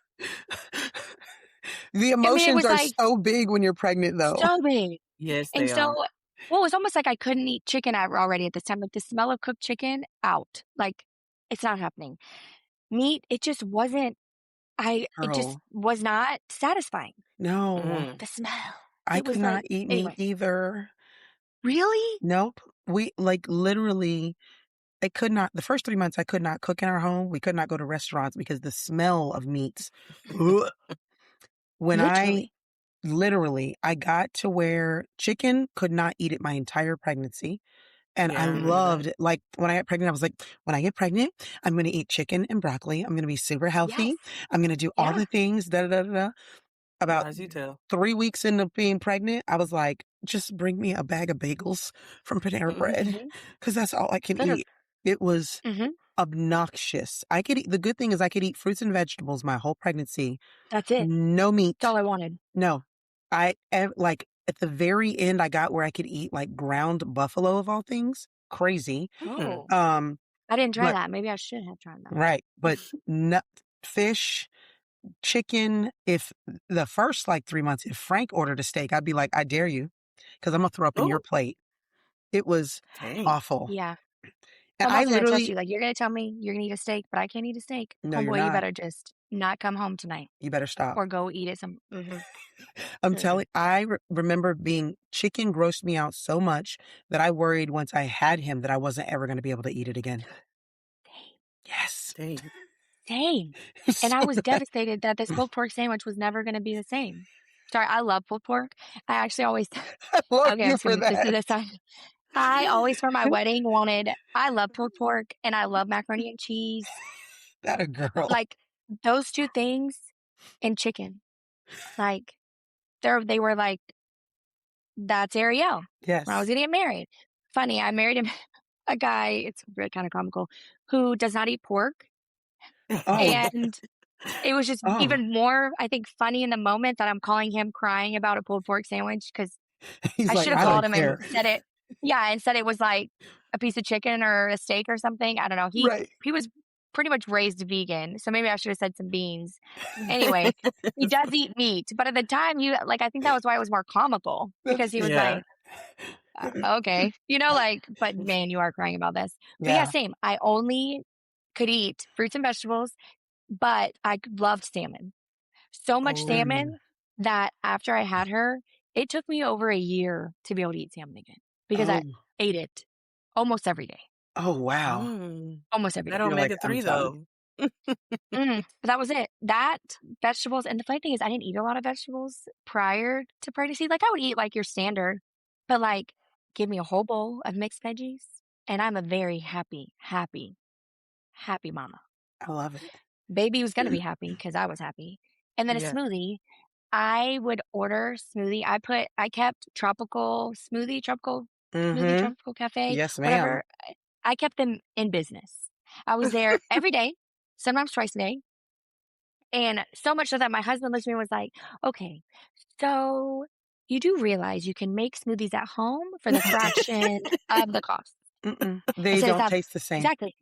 the I mean, it emotions was are like so big when you're pregnant, though. so big. Yes, And they so, are. well, it was almost like I couldn't eat chicken already at this time. Like the smell of cooked chicken, out. Like it's not happening. Meat, it just wasn't. It just Girl, was not satisfying. no, Mm. The smell. I It could was like not eat meat anyway. either. Really? Nope. We like literally the first 3 months I could not cook in our home. We could not go to restaurants because the smell of meats. Ugh. When Literally. I got to where chicken, could not eat it my entire pregnancy. And I Yeah, I remember that. loved it. Like when I got pregnant, I was like, when I get pregnant, I'm going to eat chicken and broccoli. I'm going to be super Yes. healthy. I'm going to do all Yeah. the things, da da da da. About As you tell. 3 weeks into being pregnant, I was like, just bring me a bag of bagels from Panera Bread Mm-hmm. because that's all I can Literally. eat. It was Mm-hmm. obnoxious. I could eat, the good thing is I could eat fruits and vegetables my whole pregnancy. That's it. No meat. That's all I wanted. No. Like at the very end, I got where I could eat like ground buffalo of all things. Crazy. Oh. Um, I didn't try but that. Maybe I should have tried that. right. But nut, fish, chicken. If the first like 3 months, if Frank ordered a steak, I'd be like, I dare you, because I'm gonna throw up in your Oh, plate. It was dang. awful. Yeah. And I'm I also going to test literally, you. Like, you're going to tell me you're going to eat a steak, but I can't eat a steak. no, you're Homeboy, you not. better just not come home tonight You better stop. or go eat it some. I'm Mm-mm. telling, remember chicken grossed me out so much that I worried once I had him that I wasn't ever going to be able to eat it again. Yes. Dang. Same. And I was devastated that this pulled pork sandwich was never going to be the same. Sorry, I love pulled pork. I actually always, I love okay, I'm you just for going to, that. this side. I always for my wedding I love pulled pork and I love macaroni and cheese. That a girl. Like those two things and chicken. Like they were like, that's Arielle Yes. when I was going to get married. Funny, I married a guy, it's really kind of comical, who does not eat pork. Oh. And it was just Oh. even more, I think, funny in the moment that I'm calling him crying about a pulled pork sandwich because He's I like, should have I called don't him and care. said it. Yeah, and said it was like a piece of chicken or a steak or something. I don't know. Right. He was pretty much raised vegan, so maybe I should have said some beans. Anyway, he does eat meat, but at the time, I think that was why it was more comical because he was Yeah. like, okay, like, but man, you are crying about this. But yeah, Yeah. same. I only could eat fruits and vegetables, but I loved salmon. So much Oh, salmon that after I had her, it took me over a year to be able to eat salmon again because I Oh. ate it almost every day. Oh, wow. Almost every that day. don't You're make like, it I'm 3 done. though. But that was it. That, vegetables, and the funny thing is I didn't eat a lot of vegetables prior to pregnancy. Like I would eat like your standard, but like give me a whole bowl of mixed veggies and I'm a very happy, happy, happy mama. I love it. Baby was going to be happy because I was happy. And then a Yeah. smoothie. I would order smoothie. I kept tropical smoothie, tropical smoothie, Mm-hmm. tropical cafe, Yes, ma'am. whatever. I kept them in business. I was there every day, sometimes twice a day. And so much so that my husband looked at me and was like, okay, so you do realize you can make smoothies at home for the fraction of the cost. Mm-mm. I They said, it's don't not taste the same. exactly.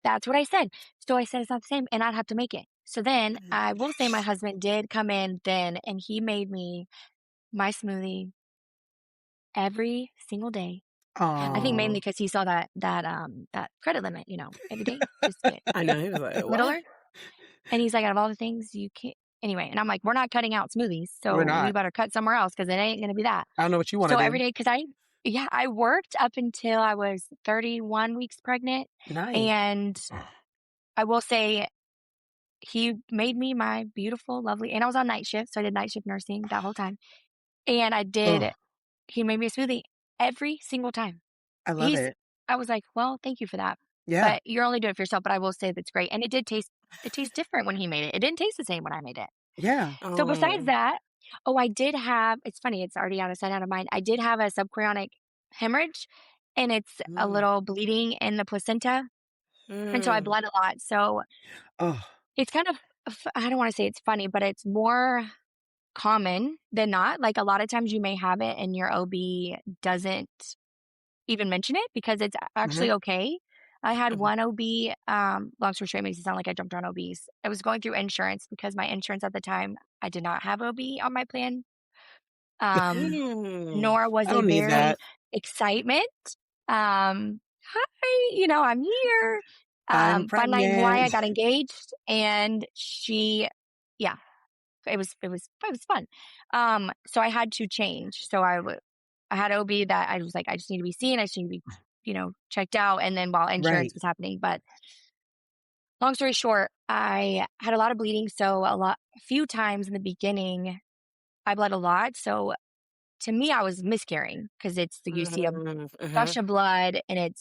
That's what I said. So I said it's not the same and I'd have to make it. So then I will say my husband did come in then and he made me my smoothie every single day. I think mainly Oh. because he saw that credit limit, every day just to get I know. He was like, littler. what? And he's like, out of all the things you can't anyway. And I'm like, we're not cutting out smoothies, We're so you not. better cut somewhere else because it ain't gonna be that. I don't know what you want So to every do. day, because I worked up until I was 31 weeks pregnant, Nice. and I will say he made me my beautiful, lovely, and I was on night shift, so I did night shift nursing that whole time. And Oh, he made me a smoothie every single time. I love it. I was like, well, thank you for that. Yeah. But you're only doing it for yourself. But I will say that's great. And it tastes different when he made it. It didn't taste the same when I made it. Yeah. So besides Oh. that, I did have, it's funny, it's already out of sight, out of mind. I did have a subchorionic hemorrhage and it's a Mm. little bleeding in the placenta. And so I Mm. bled a lot. So Oh, it's kind of, I don't want to say it's funny, but it's more common than not. Like a lot of times you may have it and your OB doesn't even mention it because it's actually okay. I had Mhm. one OB, long story short, makes it sound like I jumped on OBs. I was going through insurance because my insurance at the time, I did not have OB on my plan. Mm. Nor was I a don't need very that. excitement. Hi, I'm here. I'm Fun night in Hawaii. I pregnant. got engaged and yeah, it was fun. So I had to change. So I had OB that I was like, I just need to be seen. I just need to be checked out, and then while insurance Right. was happening. But long story short, I had a lot of bleeding. So a few times in the beginning, I bled a lot. So to me, I was miscarrying because you see a Mhm. gush of blood and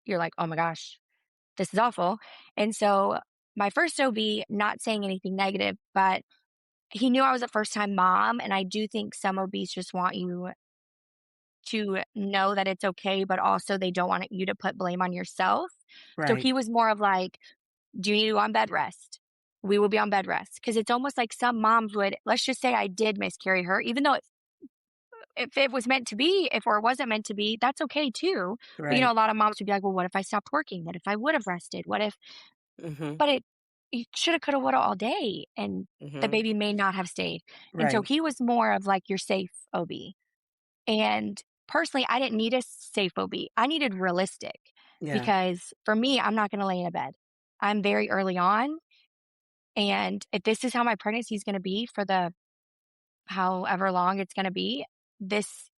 you're like, oh my gosh, this is awful. And so my first OB, not saying anything negative, but he knew I was a first time mom. And I do think some OBs just want you to know that it's okay, but also they don't want you to put blame on yourself. So Right. he was more of like, do you need to go on bed rest? We will be on bed rest. Cause it's almost like some moms would, let's just say I did miscarry her, even though if it was meant to be, if or it wasn't meant to be, that's okay too. But Right. a lot of moms would be like, well, what if I stopped working? What if I would have rested? What if, Mhm. but you shoulda, coulda, woulda all day, and the Mhm. baby may not have stayed. And so Right. he was more of like your safe OB. And personally, I didn't need a safe OB. I needed realistic Yeah. because for me, I'm not going to lay in a bed. I'm very early on. And if this is how my pregnancy is going to be for the however long it's going to be, this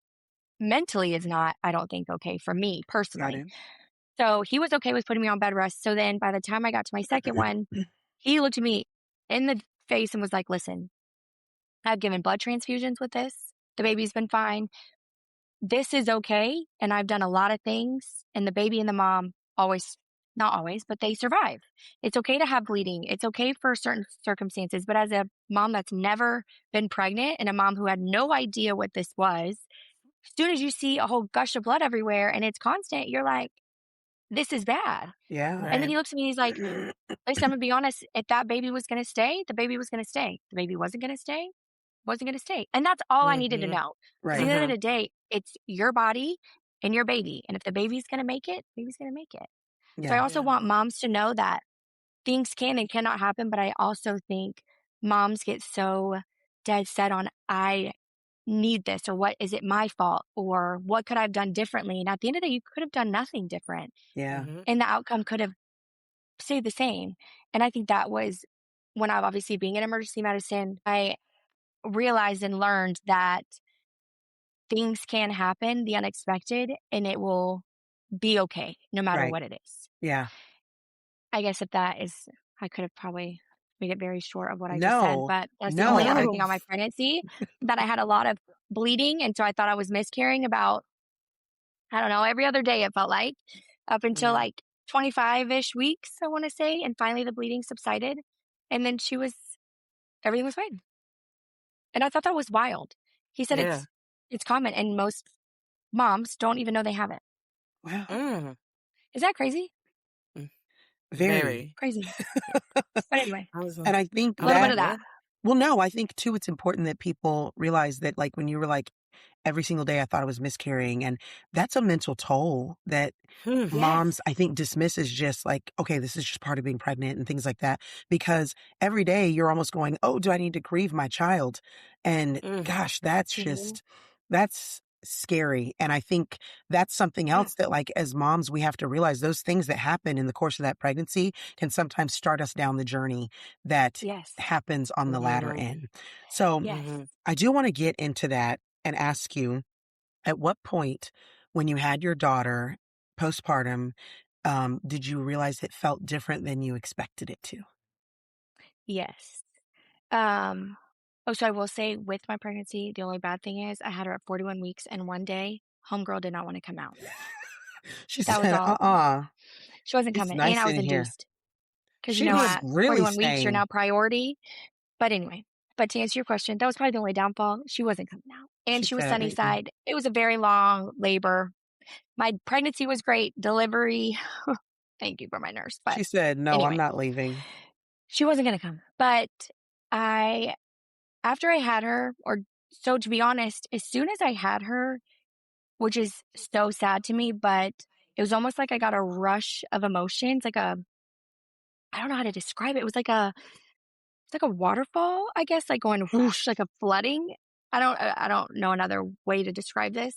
mentally is not, I don't think, okay for me Got personally. it. So he was okay with putting me on bed rest. So then by the time I got to my second one, he looked at me in the face and was like, listen, I've given blood transfusions with this. The baby's been fine. This is okay. And I've done a lot of things. And the baby and the mom always, not always, but they survive. It's okay to have bleeding. It's okay for certain circumstances. But as a mom that's never been pregnant and a mom who had no idea what this was, as soon as you see a whole gush of blood everywhere and it's constant, you're like, this is bad. Yeah. And then Right. he looks at me and he's like, listen, I'm gonna be honest. If that baby was gonna stay, the baby was gonna stay. The baby wasn't gonna stay, wasn't gonna stay. And that's all I needed to Mhm. know. Because at Right. the end of Mhm. the day, it's your body and your baby. And if the baby's gonna make it, baby's gonna make it. So I Yeah. also Yeah. want moms to know that things can and cannot happen. But I also think moms get so dead set on I need this, or what is it my fault, or what could I have done differently? And at the end of the day, you could have done nothing different. Yeah. Mhm. And the outcome could have stayed the same. And I think that was when I've obviously being in emergency medicine, I realized and learned that things can happen, the unexpected, and it will be okay no matter Right. what it is. Yeah. I guess if that is, I could have probably made it very short of what I just said, No. but that's the only No. other I thing on my pregnancy that I had a lot of bleeding. And so I thought I was miscarrying about, I don't know, every other day it felt like up until Yeah. like 25 ish weeks, I want to say. And finally the bleeding subsided. And then everything was fine. And I thought that was wild. He said Yeah. it's common and most moms don't even know they have it. wow. Mm. Is that crazy? Mm. Very. Very. Crazy. But anyway, I was And like, I think a oh little bit that of that. Lord. well, no, I think too it's important that people realize that like when you were like every single day I thought I was miscarrying and that's a mental toll that Hmm. moms Yes. I think dismiss as just like, okay, this is just part of being pregnant and things like that. Because every day you're almost going, oh, do I need to grieve my child? And Mm. gosh, Mhm. that's scary. And I think that's something Yeah. else that like as moms, we have to realize those things that happen in the course of that pregnancy can sometimes start us down the journey that Yes. happens on the latter Mhm. end. So Yes. Mhm. I do want to get into that and ask you at what point, when you had your daughter postpartum, did you realize it felt different than you expected it to? Yes. Um, so I will say with my pregnancy, the only bad thing is I had her at 41 weeks and one day homegirl did not want to come out. She That was said, all. She wasn't it's coming. And nice I was in here. induced because, She was at really 41 weeks, you're saying, now priority. But anyway, but to answer your question, that was probably the only downfall. She wasn't coming out. And she she was said, sunny side. It was a very long labor. My pregnancy was great. Delivery, thank you for my nurse. But she said, no, I'm anyway, not leaving. she wasn't going to come. But I, after I had her, or so to be honest, as soon as I had her, which is so sad to me, but it was almost like I got a rush of emotions, I don't know how to describe it. It was it's like a waterfall, I guess, like going whoosh, like a flooding. I don't know another way to describe this.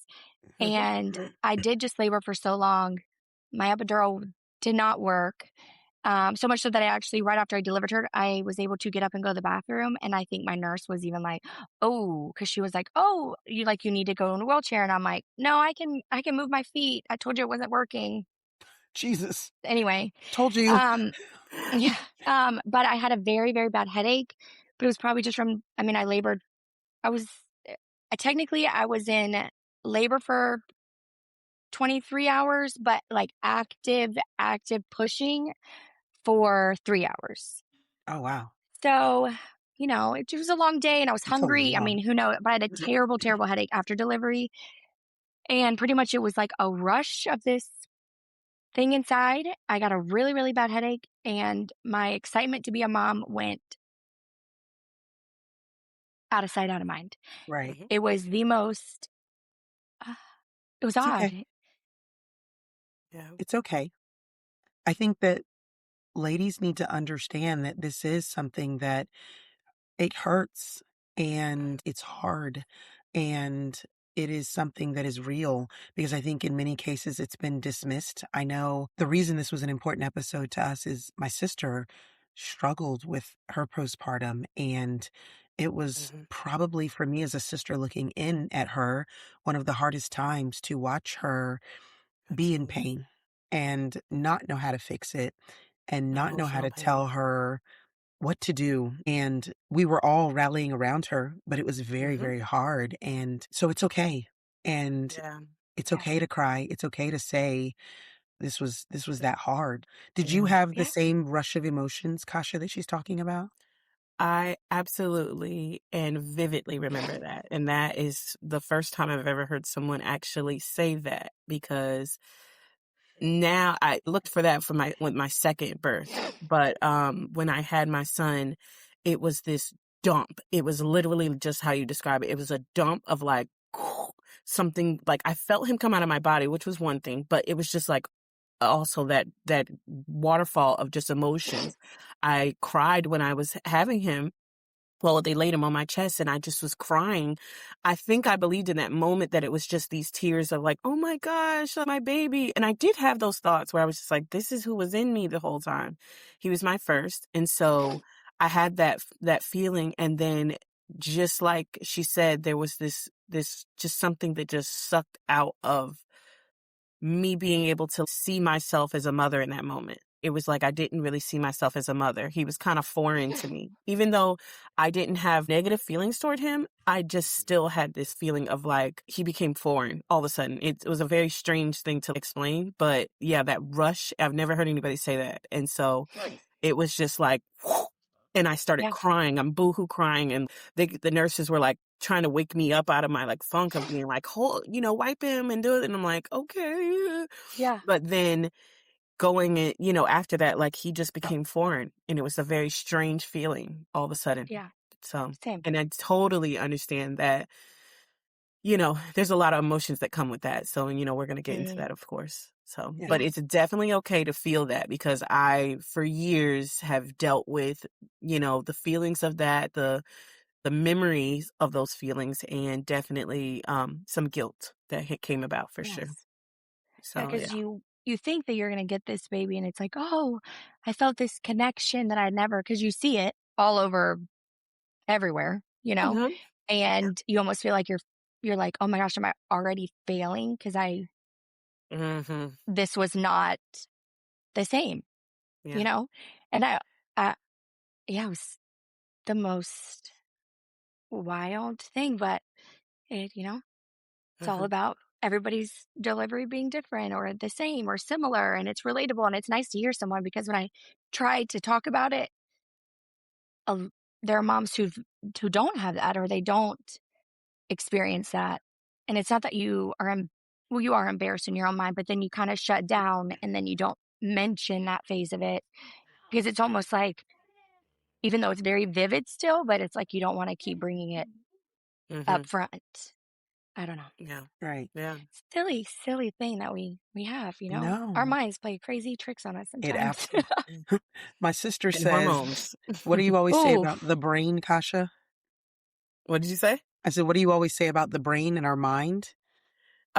And I did just labor for so long. My epidural did not work. So much so that I actually, right after I delivered her, I was able to get up and go to the bathroom. And I think my nurse was even like, "Oh," because she was like, "Oh, you need to go in a wheelchair." And I'm like, "No, I can move my feet. I told you it wasn't working." Jesus. Anyway, Told you. um, yeah. But I had a very, very bad headache, but it was probably just from, I mean, I labored. I was, technically, I was in labor for 23 hours, but like active pushing for 3 hours. Oh, wow. So, it was a long day and I was It's a hungry. I lot. mean, who knows? But I had a terrible, terrible headache after delivery. And pretty much it was like a rush of this thing inside. I got a really, really bad headache, and my excitement to be a mom went out of sight, out of mind. Right. It was the most, uh, it was It's okay. odd. Yeah. It's okay. I think that ladies need to understand that this is something that it hurts and it's hard and it is something that is real because I think in many cases it's been dismissed. I know the reason this was an important episode to us is my sister struggled with her postpartum, and it was Mm-hmm. probably for me as a sister looking in at her one of the hardest times to watch her be in Absolutely. pain and not know how to fix it and not know how Emotional to pain. tell her what to do. And we were all rallying around her, but it was very, Mm-hmm. very hard. And so it's okay. And Yeah. it's Yeah. okay to cry. It's okay to say this was that hard. Did you Yeah. have the Yeah. same rush of emotions, Kasha, that she's talking about? I absolutely and vividly remember that. And that is the first time I've ever heard someone actually say that, because now I looked for that for with my second birth. But when I had my son, it was this dump. It was literally just how you describe it. It was a dump of like something, like I felt him come out of my body, which was one thing, but it was just like also that waterfall of just emotions. I cried when I was having him. Well, they laid him on my chest and I just was crying. I think I believed in that moment that it was just these tears of like, oh my gosh, my baby. And I did have those thoughts where I was just like, this is who was in me the whole time. He was my first. And so I had that feeling. And then just like she said, there was this just something that just sucked out of me being able to see myself as a mother in that moment. It was like I didn't really see myself as a mother. He was kind of foreign to me. Even though I didn't have negative feelings toward him, I just still had this feeling of like he became foreign all of a sudden. It was a very strange thing to explain, but yeah, that rush, I've never heard anybody say that. And so it was just like, and I started Yeah. crying. I'm boohoo crying. And the nurses were like trying to wake me up out of my like funk of being like, hold, wipe him and do it. And I'm like, okay. Yeah. But then going in, after that, like he just became foreign, and it was a very strange feeling all of a sudden. Yeah. So, Same. and I totally understand that, there's a lot of emotions that come with that. So, we're going to get into Mhm. that, of course. So, Yeah. but Yeah. it's definitely okay to feel that, because I, for years, have dealt with, the feelings of that, the memories of those feelings, and definitely some guilt that came about for sure. Yes. Yeah. So, Because yeah. you think that you're gonna get this baby, and it's like, oh, I felt this connection that I never, because you see it all over everywhere, Mhm. Yeah. and you almost feel like you're like, oh my gosh, am I already failing? Because Mhm. this was not the same, Yeah. and I yeah, it was the most wild thing, but it's all Mhm. about everybody's delivery being different or the same or similar, and it's relatable, and it's nice to hear someone, because when I try to talk about it, a there are moms who don't have that, or they don't experience that, and it's not that you are embarrassed in your own mind, but then you kinda shut down, and then you don't mention that phase of it, because it's almost like, even though it's very vivid still, but it's like you don't wanna keep bringing it up Mhm. front. I don't know. Yeah. Right. Yeah. Silly, silly thing that we have. Our No, minds play crazy tricks on us it sometimes. absolutely. Mm. My sister And says, hormones. what do you always say Ooh, about the brain, Kasha? What did you say? I said, what do you always say about the brain and our mind?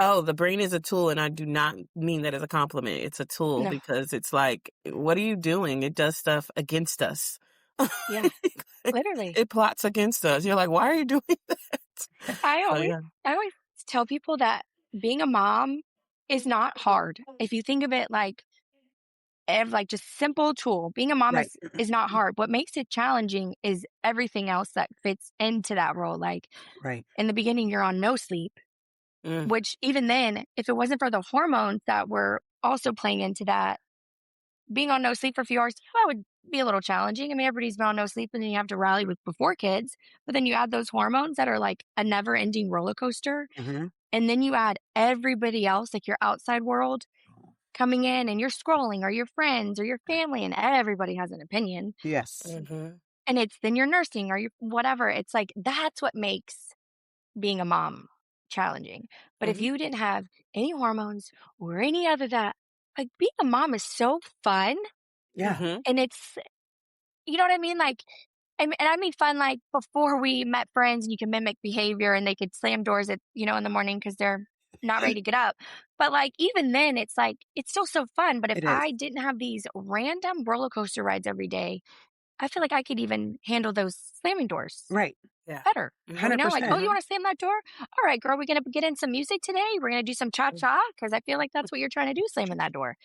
Oh, the brain is a tool, and I do not mean that as a compliment. It's a tool No. because it's like, what are you doing? It does stuff against us. Yeah. Literally. It plots against us. You're like, why are you doing that? I So always yeah. I always tell people that being a mom is not hard. If you think of it like just simple tool, being a mom Right. is not hard. What makes it challenging is everything else that fits into that role. Like Right. in the beginning, you're on no sleep, Mm, which even then, if it wasn't for the hormones that were also playing into that, being on no sleep for a few hours, that would be a little challenging. I mean, everybody's been on no sleep and then you have to rally with before kids, but then you add those hormones that are like a never ending roller coaster. Hmm. And then you add everybody else, like your outside world coming in and you're scrolling or your friends or your family and everybody has an opinion. Yes. mhm, And it's then you're nursing or you whatever. It's like that's what makes being a mom challenging. But if mhm, you didn't have any hormones or any other that, like being a mom is so fun Yeah. mhm. and it's, you know what I mean? Like, and I mean fun, like before we met friends and you can mimic behavior and they could slam doors at, in the morning because they're not ready to get up. But like, even then, it's like, it's still so fun. But if It is. I didn't have these random roller coaster rides every day, I feel like I could even handle those slamming doors Right. Yeah. better. Mhm, Like, oh, 100%. you mhm. want to slam that door? All right, girl, we're going to get in some music today. We're going to do some cha cha because I feel like that's what you're trying to do, slamming that door.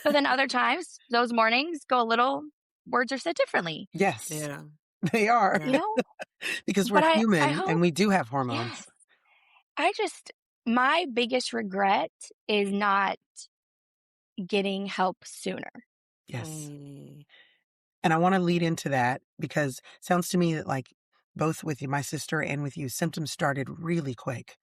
But then other times, those mornings go a little, words are said differently, Yes, Yeah, they are you yeah. know? because we're But I human and hope, we do have hormones. yes. My biggest regret is not getting help sooner. Yes. Mm, And I want to lead into that because it sounds to me that like both with my sister and with you, symptoms started really quick.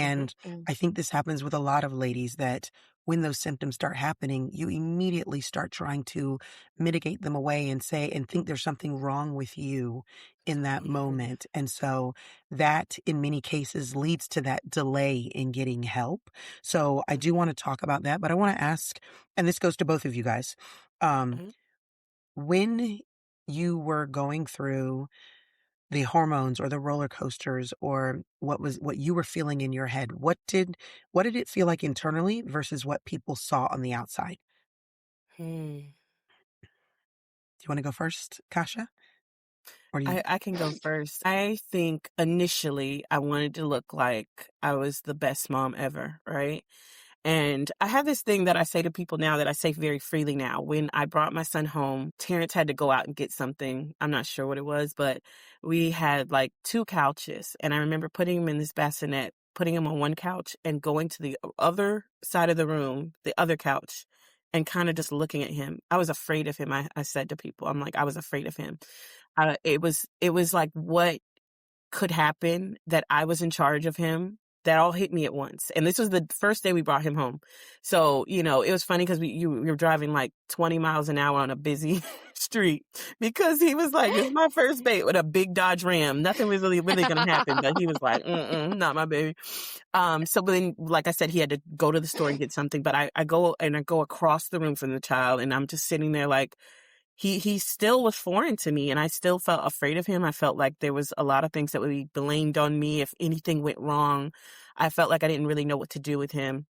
mhm, And Mm. I think this happens with a lot of ladies that when those symptoms start happening, you immediately start trying to mitigate them away and say, and think there's something wrong with you in that mhm, moment. And so that in many cases leads to that delay in getting help. So I do want to talk about that, but I want to ask, and this goes to both of you guys. Um, mhm. when you were going through the hormones or the roller coasters or what you were feeling in your head, what did it feel like internally versus what people saw on the outside? Hmm. Do you want to go first, Kasha? Or do you? I can go first. I think initially I wanted to look like I was the best mom ever, right? And I have this thing that I say to people now that I say very freely now. When I brought my son home, Terrence had to go out and get something. I'm not sure what it was, but we had like two couches. And I remember putting him in this bassinet, putting him on one couch and going to the other side of the room, the other couch, and kind of just looking at him. I was afraid of him. I said to people, I'm like, I was afraid of him. It was like what could happen that I was in charge of him. That all hit me at once. And this was the first day we brought him home. So, it was funny because we were driving like 20 miles an hour on a busy street because he was like, it's my first date with a big Dodge Ram. Nothing was really going to happen. But he was like, not my baby. But then, like I said, he had to go to the store and get something. But I go across the room from the child and I'm just sitting there like, he still was foreign to me and I still felt afraid of him. I felt like there was a lot of things that would be blamed on me if anything went wrong. I felt like I didn't really know what to do with him.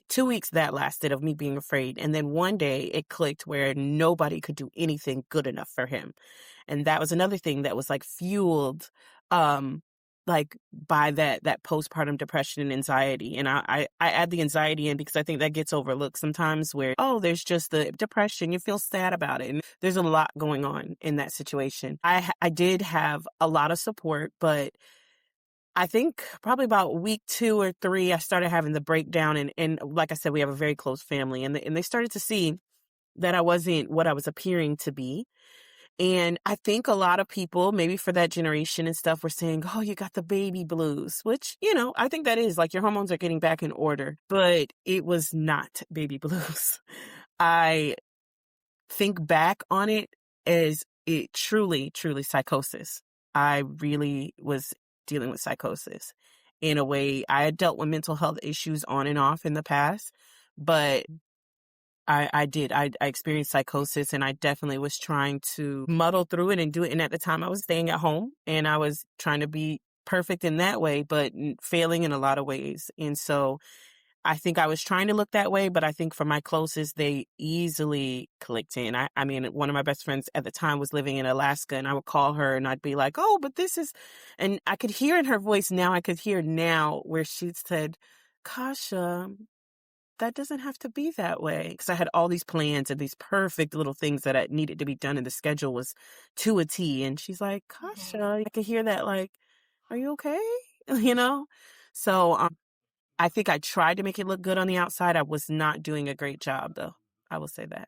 2 weeks that lasted of me being afraid. And then one day it clicked where nobody could do anything good enough for him. And that was another thing that was like fueled, like by that postpartum depression and anxiety. And I add the anxiety in because I think that gets overlooked sometimes where, oh, there's just the depression. You feel sad about it. And there's a lot going on in that situation. I did have a lot of support, but I think probably about week 2 or 3, I started having the breakdown. And like I said, we have a very close family and they started to see that I wasn't what I was appearing to be. And I think a lot of people, maybe for that generation and stuff, were saying, oh, you got the baby blues, which, I think that is like your hormones are getting back in order, but it was not baby blues. I think back on it as it truly, truly psychosis. I really was dealing with psychosis in a way. I had dealt with mental health issues on and off in the past, but I did. I experienced psychosis and I definitely was trying to muddle through it and do it. And at the time I was staying at home and I was trying to be perfect in that way, but failing in a lot of ways. And so I think I was trying to look that way, but I think for my closest, they easily clicked in. I mean, one of my best friends at the time was living in Alaska, and I would call her and I'd be like, oh, but this is, and I could hear in her voice now, I could hear now where she said, Kasha, that doesn't have to be that way. Because I had all these plans and these perfect little things that I needed to be done, and the schedule was to a T. And she's like, Kasha, I could hear that, like, are you okay? You know? So I think I tried to make it look good on the outside. I was not doing a great job, though. I will say that.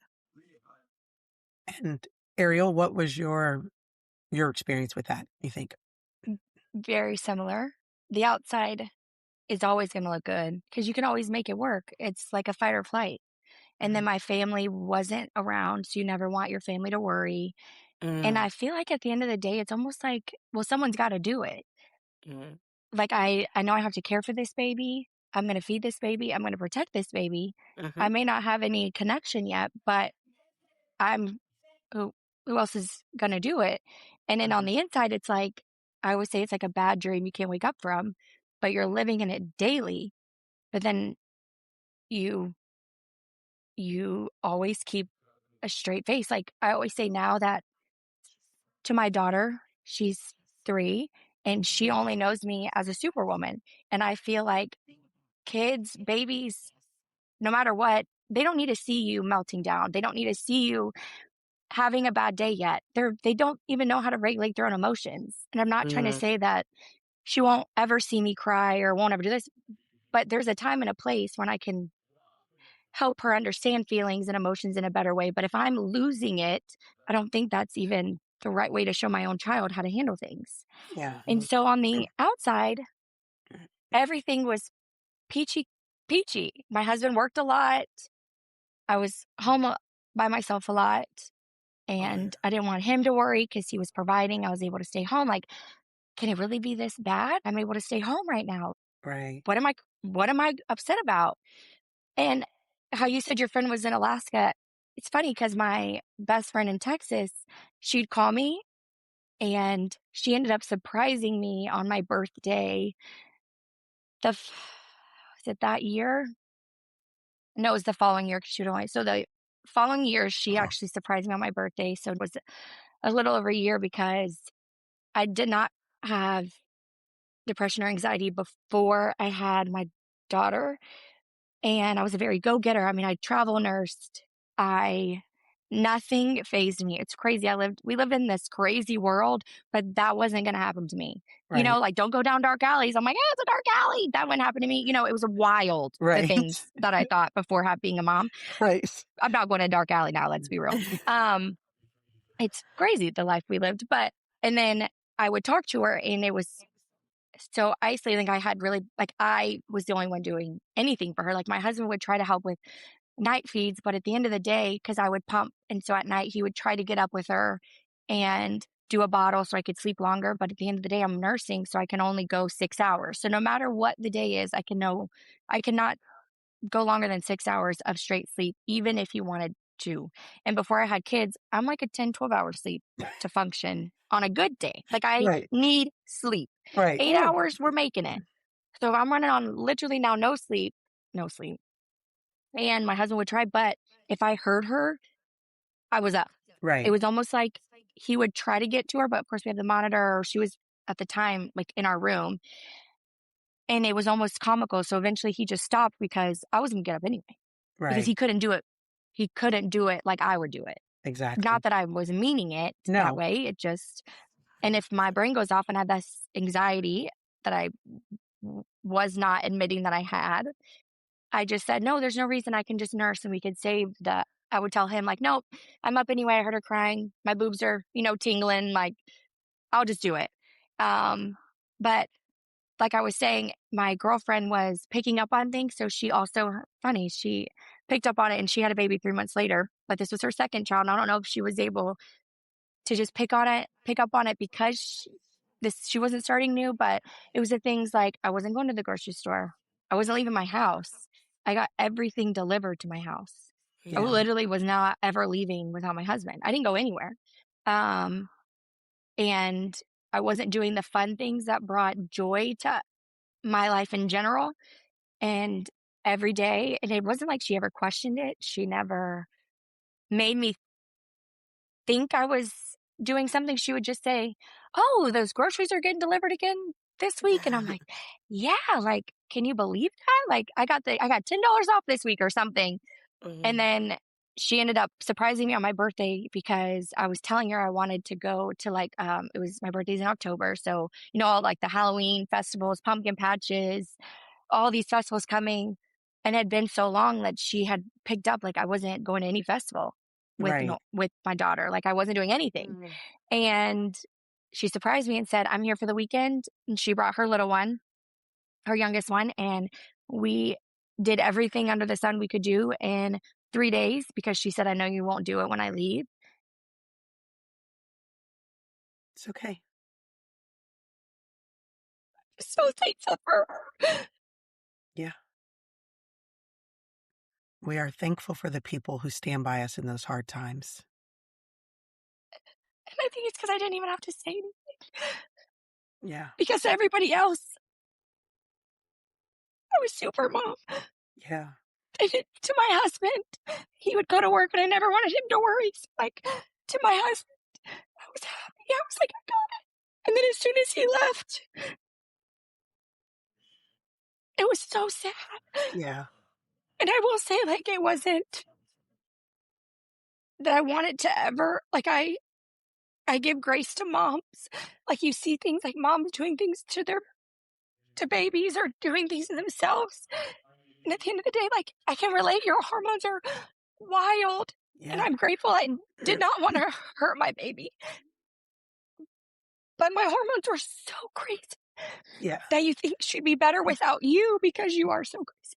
And Arielle, what was your experience with that, you think? Very similar. The outside is always going to look good because you can always make it work. It's like a fight or flight. And then my family wasn't around, so you never want your family to worry. And Mm, I feel like at the end of the day, it's almost like, well, someone's got to do it. mm, Like I know I have to care for this baby. I'm going to feed this baby. I'm going to protect this baby. mhm, I may not have any connection yet, but I'm who who else is going to do it? And then on mhm, the inside, it's like I always say it's like a bad dream you can't wake up from, but you're living in it daily. But then you you always keep a straight face. Like I always say now that to my daughter, she's 3 and she only knows me as a superwoman. And I feel like kids, babies, no matter what, they don't need to see you melting down. They don't need to see you having a bad day yet. They don't even know how to regulate their own emotions. And I'm not trying to mm, say that she won't ever see me cry or won't ever do this, but there's a time and a place when I can help her understand feelings and emotions in a better way. But if I'm losing it, I don't think that's even the right way to show my own child how to handle things. Yeah. And so on the outside, everything was peachy, peachy. My husband worked a lot. I was home by myself a lot. And I didn't want him to worry because he was providing. I was able to stay home. Like, can it really be this bad? I'm able to stay home right now. Right. What am I upset about? And how you said your friend was in Alaska. It's funny because my best friend in Texas, she'd call me and she ended up surprising me on my birthday. Was it that year? No, it was the following year because she would only, so the following year, she Oh, actually surprised me on my birthday. So it was a little over a year because I did not have depression or anxiety before I had my daughter. And I was a very go-getter. I mean, I travel nursed. I Nothing phased me. It's crazy. We lived in this crazy world, but that wasn't gonna happen to me. right. Like don't go down dark alleys. I'm like, yeah, it's a dark alley. That wouldn't happen to me. It was wild the Right. things that I thought before being a mom. Right. I'm not going to a dark alley now, let's be real. It's crazy the life we lived. But and then I would talk to her and it was so isolating. I had really like I was the only one doing anything for her. Like my husband would try to help with night feeds, but at the end of the day, because I would pump, and so at night he would try to get up with her and do a bottle so I could sleep longer. But at the end of the day, I'm nursing, so I can only go 6 hours. So no matter what the day is, I cannot go longer than 6 hours of straight sleep, even if you wanted to. And before I had kids, I'm like a 10, 12 hour sleep to function on a good day. Like I Right. need sleep. Right. Eight Oh, hours, we're making it. So if I'm running on literally now no sleep, no sleep. And my husband would try, but if I heard her, I was up. It right. was almost like he would try to get to her, but of course we had the monitor. She was at the time like in our room, and it was almost comical. So eventually he just stopped because I was gonna get up anyway because Right. he couldn't do it. He couldn't do it like I would do it. Exactly. Not that I was meaning it that No. way. It just, and if my brain goes off and I had this anxiety that I was not admitting that I had, I just said, no, there's no reason I can just nurse and we could save the. I would tell him, like, nope, I'm up anyway. I heard her crying. My boobs are, tingling. Like, I'll just do it. But like I was saying, my girlfriend was picking up on things. So she also, funny, she picked up on it and she had a baby 3 months later. But this was her second child. And I don't know if she was able to just pick up on it because she wasn't starting new, but it was the things like I wasn't going to the grocery store. I wasn't leaving my house. I got everything delivered to my house. I Yeah. literally was not ever leaving without my husband. I didn't go anywhere. Um, and I wasn't doing the fun things that brought joy to my life in general. And every day, and it wasn't like she ever questioned it. She never made me think I was doing something. She would just say, "Oh, those groceries are getting delivered again this week." And I'm like, "Yeah, like, can you believe that? Like, I got $10 off this week or something." And Mhm. then she ended up surprising me on my birthday because I was telling her I wanted to go to like it was my birthday's in October, so all like the Halloween festivals, pumpkin patches, all these festivals coming, and it had been so long that she had picked up like I wasn't going to any festival with Right. with my daughter, like I wasn't doing anything. Mm. And she surprised me and said, "I'm here for the weekend." And she brought her little one, her youngest one, and we did everything under the sun we could do in 3 days because she said, "I know you won't do it when I leave." It's okay. So thankful for her. Yeah. We are thankful for the people who stand by us in those hard times. And I think it's because I didn't even have to say anything Yeah. because everybody else, I was super mom. Yeah. And to my husband, he would go to work and I never wanted him to worry. So like to my husband, I was happy. I was like, I got it. And then as soon as he left, it was so sad. Yeah. And I will say, like, it wasn't that I wanted to ever, like, I give grace to moms. Like, you see things like moms doing things to to babies or doing things to themselves. And at the end of the day, like, I can relate. Your hormones are wild. And Yeah. I'm grateful I did not want to hurt my baby. But my hormones were so crazy Yeah. that you think she'd be better without you because you are so crazy.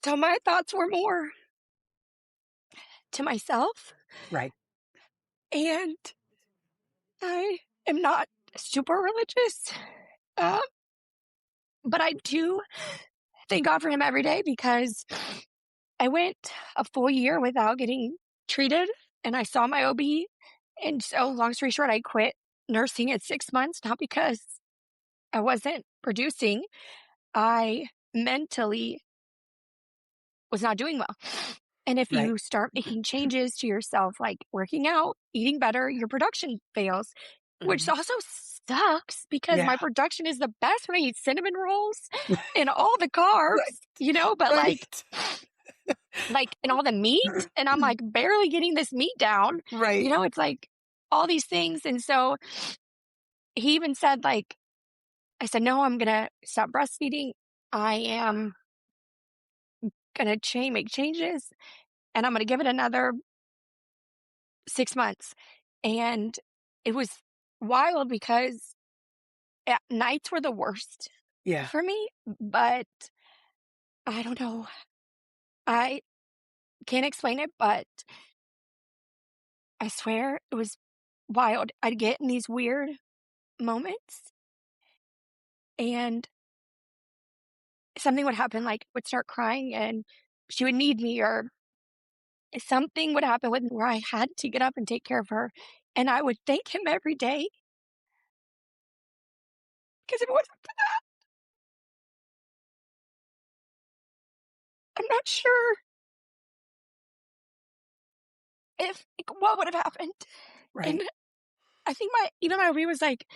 So my thoughts were more to myself. Right. And I am not super religious. Uh, but I do thank God for him every day because I went a full year without getting treated and I saw my OB. And so, long story short, I quit nursing at 6 months, not because I wasn't producing. I mentally was not doing well. And if Right. you start making changes to yourself, like working out, eating better, your production fails, which Mhm. also sucks because Yeah. my production is the best when I eat cinnamon rolls and all the carbs, Right. but Right. like and all the meat, and I'm like barely getting this meat down. Right. It's like all these things. And so he even said, like, I said, "No, I'm gonna stop breastfeeding. I am gonna make changes, and I'm gonna give it another 6 months." And it was wild because nights were the worst Yeah. for me, but I don't know. I can't explain it, but I swear it was wild. I'd get in these weird moments and something would happen, like would start crying and she would need me, or something would happen with where I had to get up and take care of her. And I would thank him every day because if it wasn't, I'm not sure if like, what would have happened. And Right. I think even my OB was like,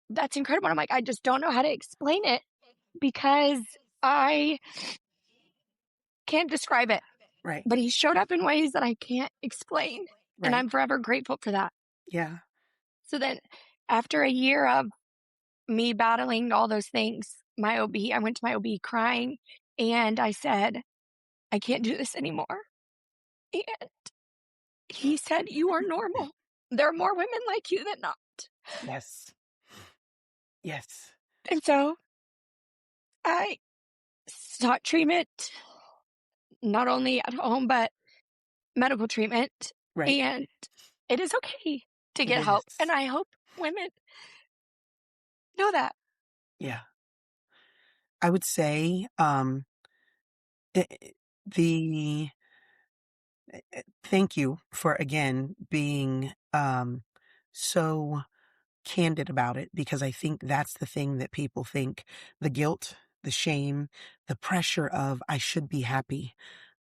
"That's incredible." And I'm like, "I just don't know how to explain it because I can't describe it." Right. But he showed up in ways that I can't explain, and Right. I'm forever grateful for that. Yeah. So then, after a year of me battling all those things, I went to my OB crying, and I said, "I can't do this anymore." And he said, "You are normal. There are more women like you than not." Yes. Yes. And so I sought treatment, not only at home, but medical treatment. Right. And it is okay to It get help. And is. I hope women know that. Yeah. I would say, I the thank you for, again, being, so candid about it, because I think that's the thing that people think: the guilt, the shame, the pressure of I should be happy.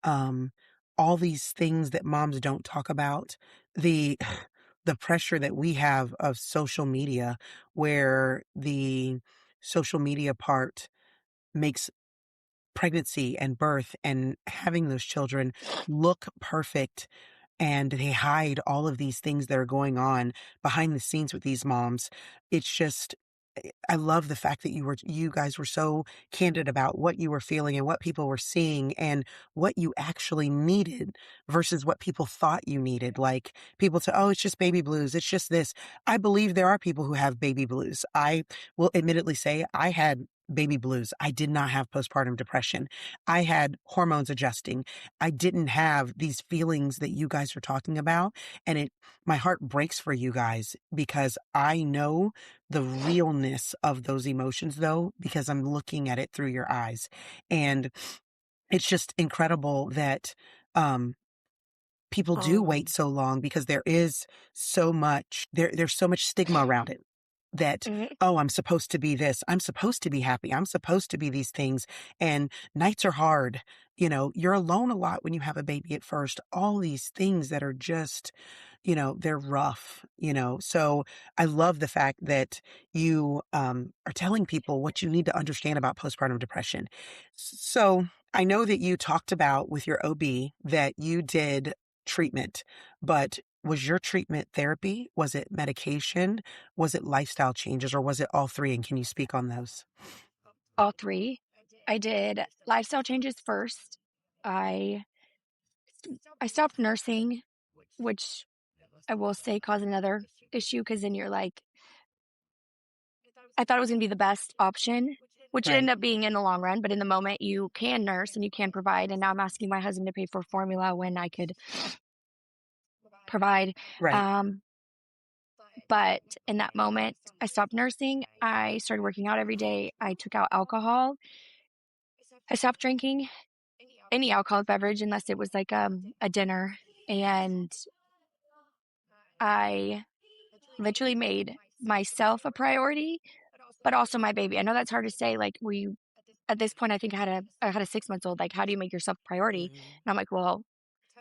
Um, all these things that moms don't talk about, the the pressure that we have of social media, where the social media part makes pregnancy and birth and having those children look perfect, and they hide all of these things that are going on behind the scenes with these moms. It's just, I love the fact that you guys were so candid about what you were feeling and what people were seeing and what you actually needed versus what people thought you needed. Like, people say, oh, it's just baby blues, it's just this. I believe there are people who have baby blues. I will admittedly say I had baby blues. I did not have postpartum depression. I had hormones adjusting. I didn't have these feelings that you guys are talking about. And my heart breaks for you guys, because I know the realness of those emotions, though, because I'm looking at it through your eyes. And it's just incredible that, people do wait so long, because there's so much stigma around it, that, Mhm. oh, I'm supposed to be this, I'm supposed to be happy, I'm supposed to be these things, and nights are hard. You're alone a lot when you have a baby at first. All these things that are just, they're rough. So I love the fact that you are telling people what you need to understand about postpartum depression. So I know that you talked about with your OB that you did treatment, but was your treatment therapy? Was it medication? Was it lifestyle changes, or was it all three? And can you speak on those? All three. I did lifestyle changes first. I I stopped nursing, which I will say caused another issue, because then you're like, I thought it was going to be the best option, which it Right, ended up being in the long run. But in the moment, you can nurse and you can provide. And now I'm asking my husband to pay for formula when I could provide. right. Um, but in that moment, I stopped nursing. I started working out every day. I took out alcohol. I stopped drinking any alcoholic beverage unless it was like a dinner. And I literally made myself a priority, but also my baby. I know that's hard to say. Like, at this point, I think I had a 6 months old. Like, how do you make yourself a priority? Mhm. And I'm like, well,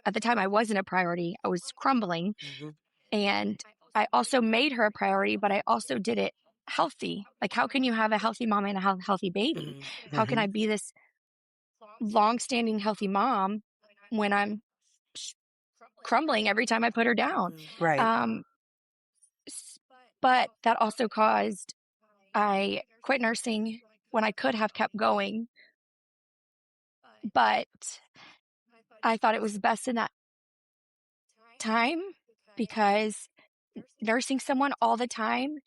at the time I wasn't a priority. I was crumbling. Mhm. And I also made her a priority, but I also did it healthy. Like, how can you have a healthy mom and a healthy baby? Mhm. How can Hmm. I be this long-standing healthy mom when I'm crumbling every time I put her down? Mhm. Right. Um, but that also caused I quit nursing when I could have kept going, but I thought it was best in that time, because nursing someone all the time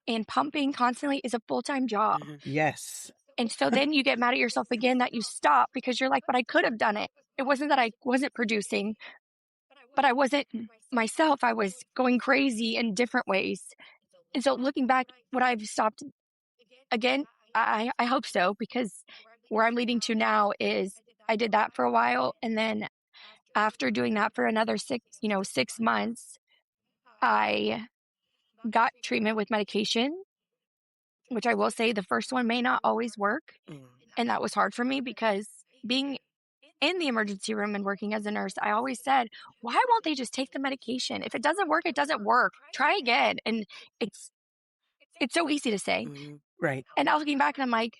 and pumping constantly is a full-time job. Mhm. Yes. And so then you get mad at yourself again that you stop, because you're like, but I could have done it. It wasn't that I wasn't producing, but I wasn't myself. I was going crazy in different ways. And so looking back, would I've stopped again? I hope so, because where I'm leading to now is I did that for a while. And then after doing that for another 6 months, I got treatment with medication, which I will say the first one may not always work. Mhm. And that was hard for me, because being in the emergency room and working as a nurse, I always said, why won't they just take the medication? If it doesn't work, it doesn't work. Try again. And it's it's so easy to say. Mhm. Right. And now looking back, and I'm like,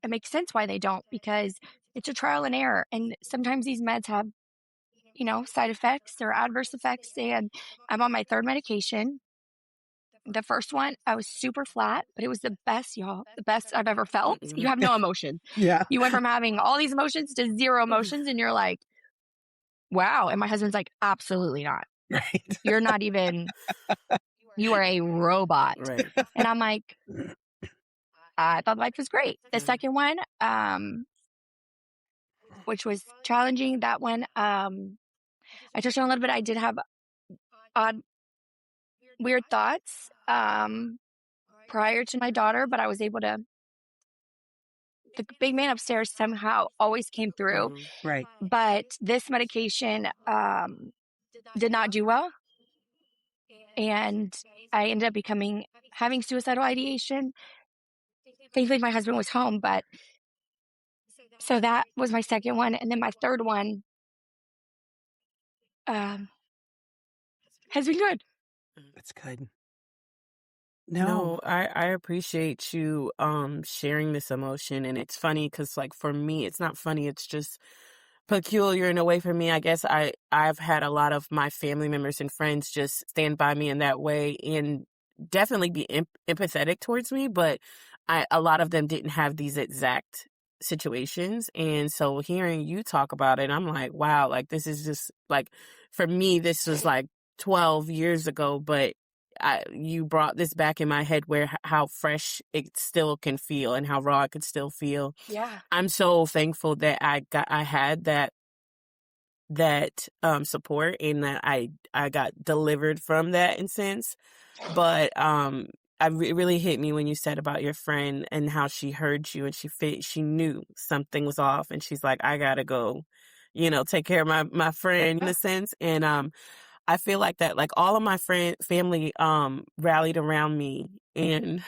it makes sense why they don't, because it's a trial and error. And sometimes these meds have, side effects or adverse effects. And I'm on my third medication. The first one, I was super flat, but it was the best, y'all, the best I've ever felt. You Mhm. have no emotion. Yeah. You went from having all these emotions to zero emotions, and you're like, wow. And my husband's like, absolutely not. Right. You're not even, you are a robot. Right. And I'm like, I thought life was great. The Mhm. second one, which was challenging, that one, I touched on a little bit. I did have odd, weird thoughts prior to my daughter, but I was able to, the big man upstairs somehow always came through. Mhm. Right. But this medication did not do well. and I ended up having suicidal ideation. Thankfully, my husband was home, but so that was my second one. And then my third one um, has been good. That's good. No, No. I appreciate you sharing this emotion. And it's funny because like for me it's not funny, it's just peculiar in a way. For me, I guess I've had a lot of my family members and friends just stand by me in that way and definitely be empathetic towards me, but a lot of them didn't have these exact situations. And so hearing you talk about it, I'm like, wow, like this is just like, for me this was like 12 years ago, but you brought this back in my head where how fresh it still can feel and how raw it could still feel. Yeah. I'm so thankful that I had that support and that I got delivered from that in sense. But it really hit me when you said about your friend and how she heard you and she knew something was off and she's like, I gotta go, take care of my friend in a sense. And I feel like that, like all of my family rallied around me, and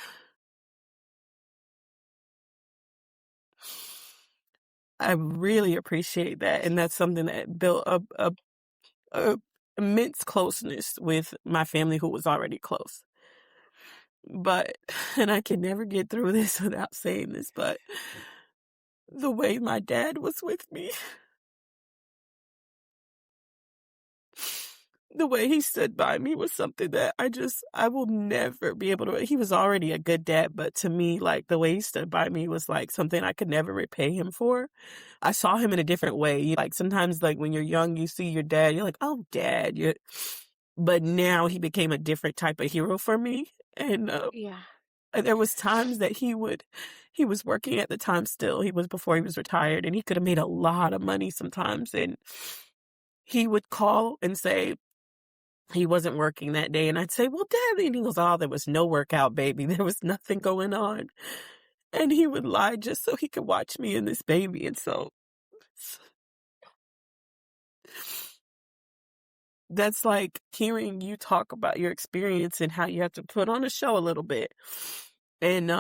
I really appreciate that. And that's something that built a immense closeness with my family who was already close. But, and I can never get through this without saying this, but the way my dad was with me, the way he stood by me was something that I will never be able to. He was already a good dad, but to me, like the way he stood by me was like something I could never repay him for. I saw him in a different way. Like sometimes, like when you're young, you see your dad, you're like, oh, dad. But now he became a different type of hero for me. And Yeah. there was times that he was working at the time still. He was before he was retired, and he could have made a lot of money sometimes. And he would call and say he wasn't working that day. And I'd say, well, Dad, and he goes, oh, there was no workout, baby. There was nothing going on. And he would lie just so he could watch me and this baby. And so that's like hearing you talk about your experience and how you have to put on a show a little bit. And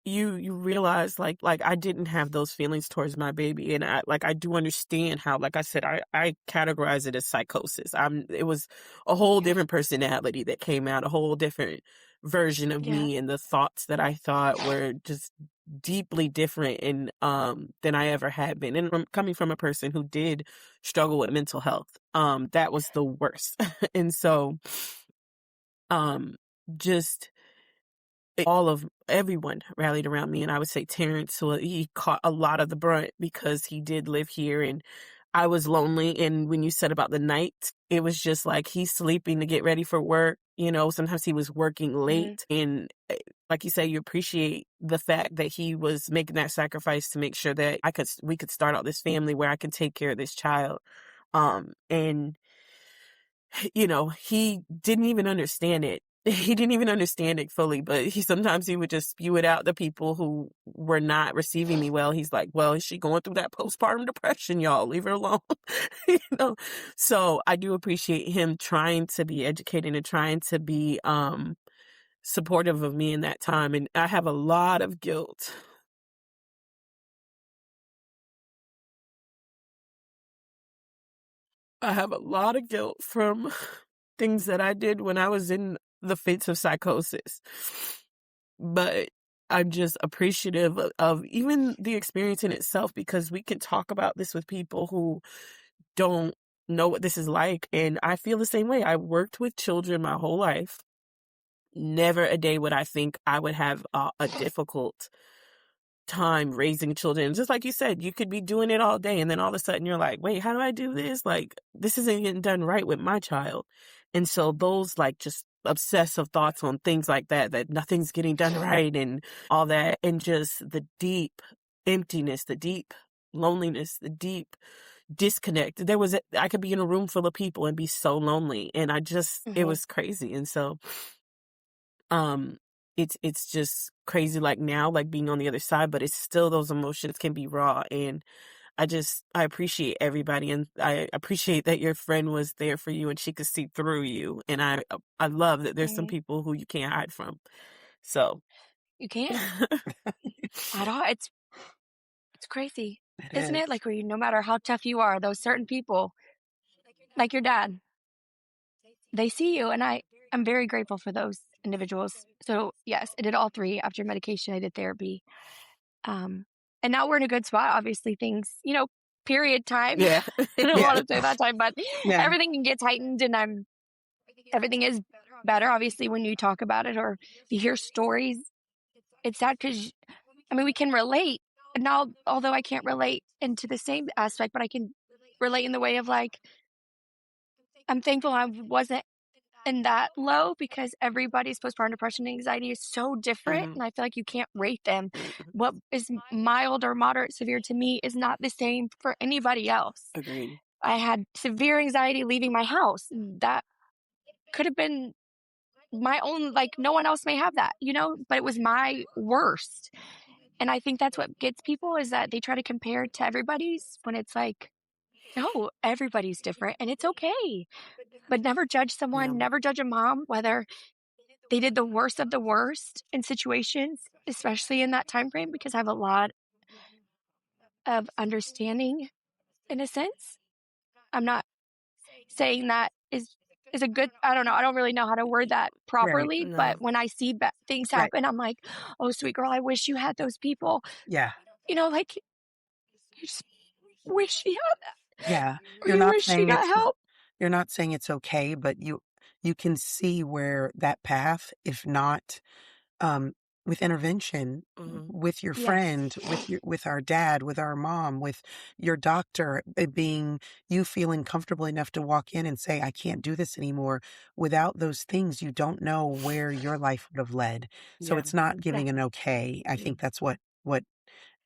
you realize like I didn't have those feelings towards my baby, and I do understand how, like I said, I categorize it as psychosis. It was a whole different personality that came out, a whole different version of Yeah. me, and the thoughts that I thought were just deeply different and than I ever had been. And coming from a person who did struggle with mental health, that was the worst. And so just all of everyone rallied around me. And I would say Terrence, who he caught a lot of the brunt because he did live here and I was lonely. And when you said about the night, it was just like he's sleeping to get ready for work. Sometimes he was working late. And like you say, you appreciate the fact that he was making that sacrifice to make sure that we could start out this family where I could take care of this child. And he didn't even understand it. He didn't even understand it fully, but sometimes he would just spew it out to people who were not receiving me well. He's like, well, is she going through that postpartum depression, y'all? Leave her alone. So I do appreciate him trying to be educated and trying to be supportive of me in that time. And I have a lot of guilt. I have a lot of guilt from things that I did when I was in the fits of psychosis. But I'm just appreciative of even the experience in itself, because we can talk about this with people who don't know what this is like. And I feel the same way. I worked with children my whole life. Never a day would I think I would have a difficult time raising children. Just like you said, you could be doing it all day and then all of a sudden you're like, wait, how do I do this? Like, this isn't getting done right with my child. And so those like just obsessive thoughts on things like that nothing's getting done right and all that, and just the deep emptiness, the deep loneliness, the deep disconnect. I could be in a room full of people and be so lonely, and it was crazy. And so it's just crazy, like now, like being on the other side, but it's still, those emotions can be raw. And I appreciate everybody, and I appreciate that your friend was there for you and she could see through you. And I love that there's some people who you can't hide from. So You can't at all. It's crazy, It isn't is. it? Like, where no matter how tough you are, those certain people, like your dad, they see you, and I'm very grateful for those individuals. So yes, I did all 3 after medication. I did therapy, and now we're in a good spot. Obviously, things, period time. yeah. I don't Yeah. want to say that time, but Yeah. everything can get tightened, and everything is better. Obviously, when you talk about it or you hear stories, it's sad because we can relate. Now, although I can't relate into the same aspect, but I can relate in the way of like, I'm thankful I wasn't in that low because everybody's postpartum depression and anxiety is so different. Mhm. And I feel like you can't rate them. Mhm. What is mild or moderate severe to me is not the same for anybody else. Agreed. I had severe anxiety leaving my house. That could have been my own, like, no one else may have that, but it was my worst. And I think that's what gets people is that they try to compare it to everybody's when it's like, no, everybody's different and it's okay. But never judge Yeah. someone, never judge a mom, whether they did the worst of the worst in situations, especially in that time frame, because I have a lot of understanding in a sense. I'm not saying that is a good, I don't know, I don't really know how to word that Right. properly, No. but when I see things Right. happen, I'm like, oh, sweet girl, I wish you had those people. Yeah. Like, you just wish she had that. Yeah. Or You're you not wish she saying got help. you're not saying it's okay, but you can see where that path, if not um, with intervention, Mhm. with your Yes. friend, with our dad, with our mom, with your doctor, it being you feeling comfortable enough to walk in and say, I can't do this anymore. Without those things, you don't know where your life would have led. So Yeah. it's not giving an Exactly. okay. I Yeah. think that's what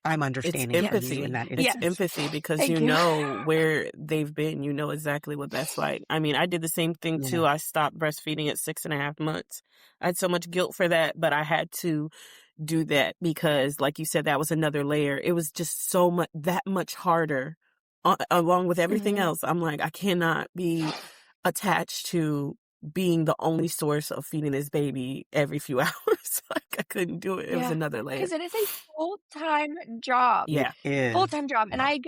I'm It's understanding from you in empathy. that It's Yes. instance. empathy because Thank you you. know where they've been. You know exactly what that's like. I mean, I did the same thing Yeah. too. I stopped breastfeeding at 6.5 months. I had so much guilt for that, but I had to do that because, like you said, that was another layer. It was just that much harder, along with everything Mhm. else. I'm like, I cannot be attached to being the only source of feeding this baby every few hours. Like, I couldn't do it. It was Yeah. another layer. Because it is a full-time job. It Yeah. is. Full-time job. And I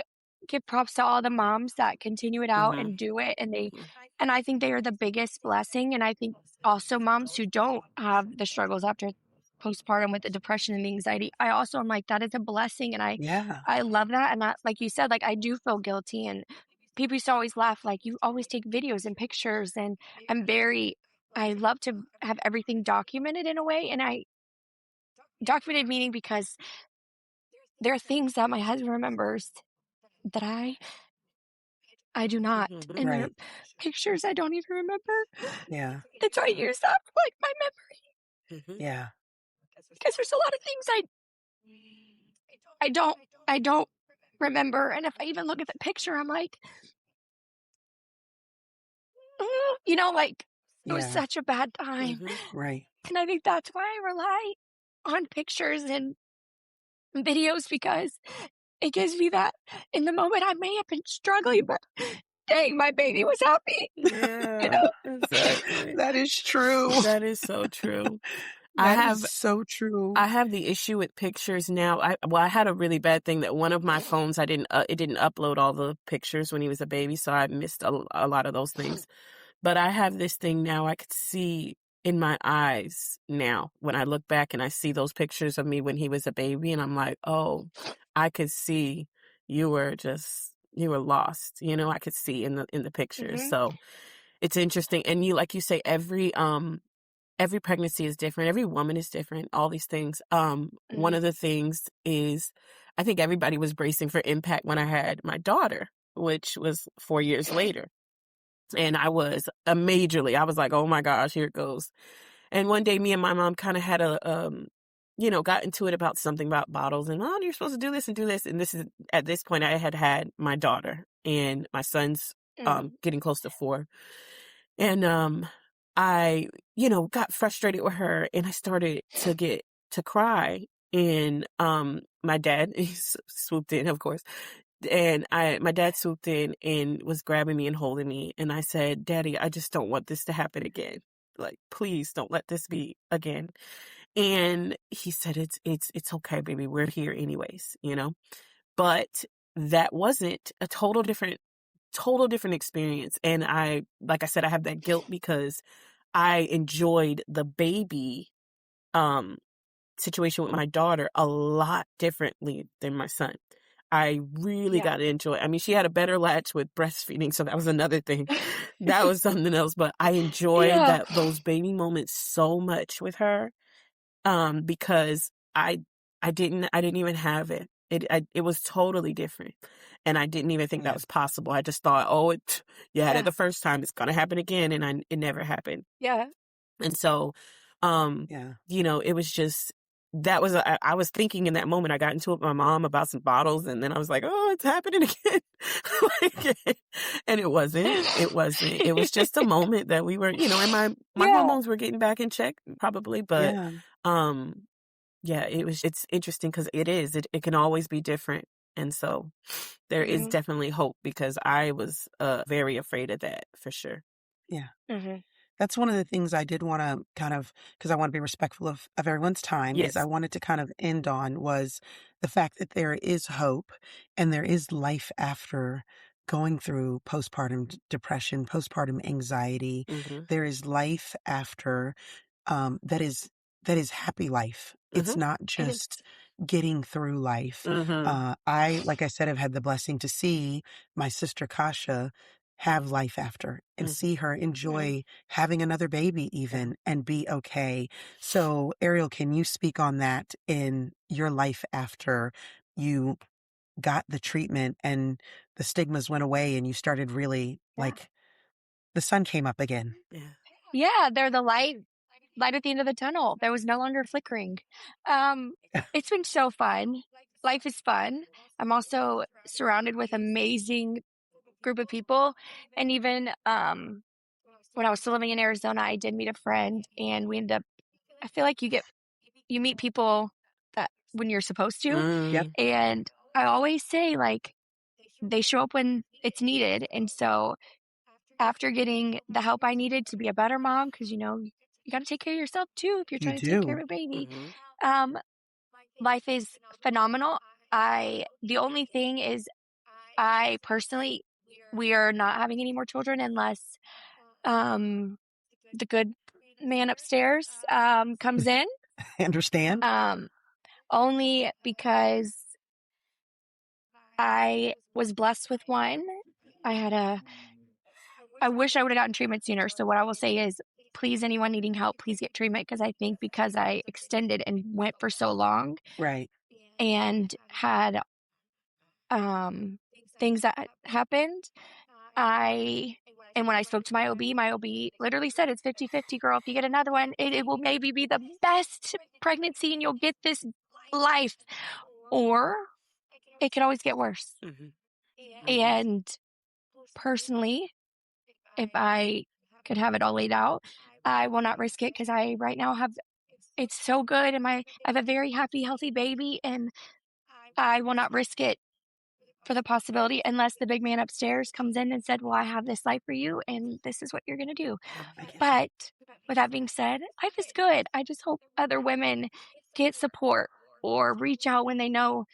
give props to all the moms that continue it out Mhm. and do it. Mhm. And I think they are the biggest blessing. And I think also moms who don't have the struggles after postpartum with the depression and the anxiety, I also am like, that is a blessing. And Yeah. I love that. And that, like you said, like I do feel guilty. And people used to always laugh, like, you always take videos and pictures. And I love to have everything documented in a way. And I documented meaning because there are things that my husband remembers that I do not. Mhm. And there are Right. pictures I don't even remember. Yeah. And so I use that for like my memory Mhm. Yeah. because there's a lot of things I don't remember. And if I even look at the picture, I'm like, like it was Yeah. such a bad time. Mhm. Right. And I think that's why I rely on pictures and videos because it gives me that in the moment I may have been struggling, but dang, my baby was happy. Yeah, exactly. That is true. That is so true. I That is have so true. I have the issue with pictures now. I had a really bad thing that one of my phones it didn't upload all the pictures when he was a baby, so I missed a lot of those things. But I have this thing now I could see in my eyes now when I look back and I see those pictures of me when he was a baby, and I'm like, oh, I could see you were lost. I could see in the pictures. Mhm. So it's interesting. And like you say, every pregnancy is different. Every woman is different. All these things. One Mhm. of the things is I think everybody was bracing for impact when I had my daughter, which was 4 years later. And I was I was like, oh my gosh, here it goes. And one day me and my mom kind of had got into it about something about bottles and, oh, you're supposed to do this and do this. And at this point I had my daughter and my son's, Mhm. getting close to 4. And, I, got frustrated with her and I started to cry. And, my dad, he swooped in, of course. And my dad swooped in and was grabbing me and holding me. And I said, Daddy, I just don't want this to happen again. Like, please don't let this be again. And he said, it's okay, baby. We're here anyways, you know? But that wasn't a total different experience. And like I said, I have that guilt because I enjoyed the baby, situation with my daughter a lot differently than my son. I really got to enjoy. I mean, she had a better latch with breastfeeding, so that was another thing. That was something else. But I enjoyed those baby moments so much with her, because I didn't even have it. It was totally different, and I didn't even think that was possible. I just thought, oh, you had it the first time, it's gonna happen again, and it never happened. Yeah. And so, you know, it was just, that was, I was thinking in that moment, I got into it with my mom about some bottles, and then I was like, oh, it's happening again. And it wasn't. It was just a moment that we were, you know, and my hormones were getting back in check probably, but, it's interesting because it can always be different. And so there is definitely hope, because I was very afraid of that for sure. Yeah. Mm-hmm. That's one of the things I did want to kind of, because I want to be respectful of everyone's time, is I wanted to kind of end on was the fact that there is hope and there is life after going through postpartum depression, postpartum anxiety. Mm-hmm. There is life after that is happy life. It's not just getting through life. I, like I said, have had the blessing to see my sister Kasha have life after and see her enjoy having another baby even and be okay. So Arielle, can you speak on that in your life after you got the treatment and the stigmas went away and you started really like the sun came up again? Yeah, they're the light at the end of the tunnel. There was no longer flickering. It's been so fun. Life is fun. I'm also surrounded with amazing group of people. And even when I was still living in Arizona, I did meet a friend, and we ended up, I feel like you meet people that when you're supposed to. Yep. And I always say, like, they show up when it's needed. And so after getting the help I needed to be a better mom, because, you know, you got to take care of yourself too if you're You trying to take care do. of a baby. Um, life is phenomenal. The only thing is, I personally, we are not having any more children unless the good man upstairs comes in. I understand. Only because I was blessed with one. I wish I would have gotten treatment sooner. So what I will say is, please, anyone needing help, please get treatment, because I think because I extended and went for so long Right. and had things that happened, and when I spoke to my OB literally said, it's 50-50, girl. If you get another one, it will maybe be the best pregnancy and you'll get this life, or it could always get worse. And personally, if I could have it all laid out, I will not risk it, because I right now it's so good, and I have a very happy, healthy baby, and I will not risk it for the possibility unless the big man upstairs comes in and said, well, I have this life for you and this is what you're going to do. But with that being said, life is good. I just hope other women get support or reach out when they know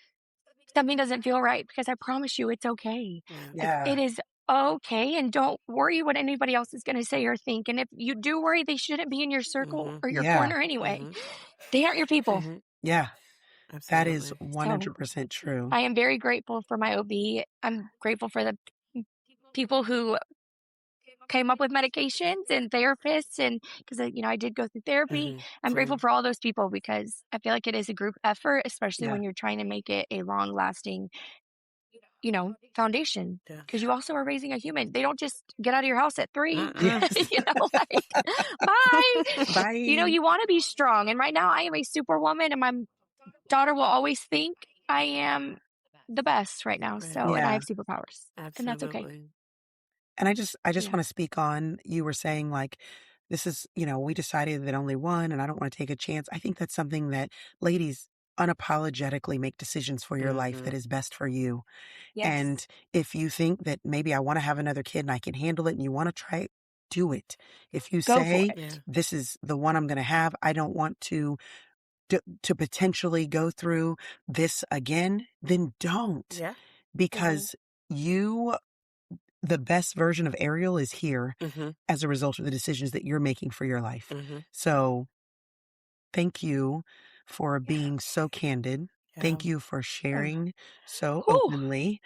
something doesn't feel right, because I promise you it's okay. Yeah. It is okay. And don't worry what anybody else is going to say or think. And if you do worry, they shouldn't be in your circle or your corner anyway. They aren't your people. Yeah. That is Absolutely. 100% true. I am very grateful for my OB. I'm grateful for the people who came up with medications and therapists, and because I did go through therapy. I'm grateful for all those people, because I feel like it is a group effort, especially when you're trying to make it a long lasting, foundation, because you also are raising a human. They don't just get out of your house at 3. Like, bye. Bye. You want to be strong. And right now I am a superwoman, and my daughter will always think I am the best right now. So, and I have superpowers. Absolutely. And that's okay. And I just want to speak on, you were saying like, this is, we decided that only one, and I don't want to take a chance. I think that's something that ladies, unapologetically make decisions for your life that is best for you. Yes. And if you think that maybe I want to have another kid and I can handle it and you want to try it, do it. If you Go for say, it. Yeah. this is the one I'm going to have, I don't want to potentially go through this again, then don't. Yeah. Because the best version of Arielle is here as a result of the decisions that you're making for your life. So thank you for being so candid. Thank you for sharing so Whew. openly.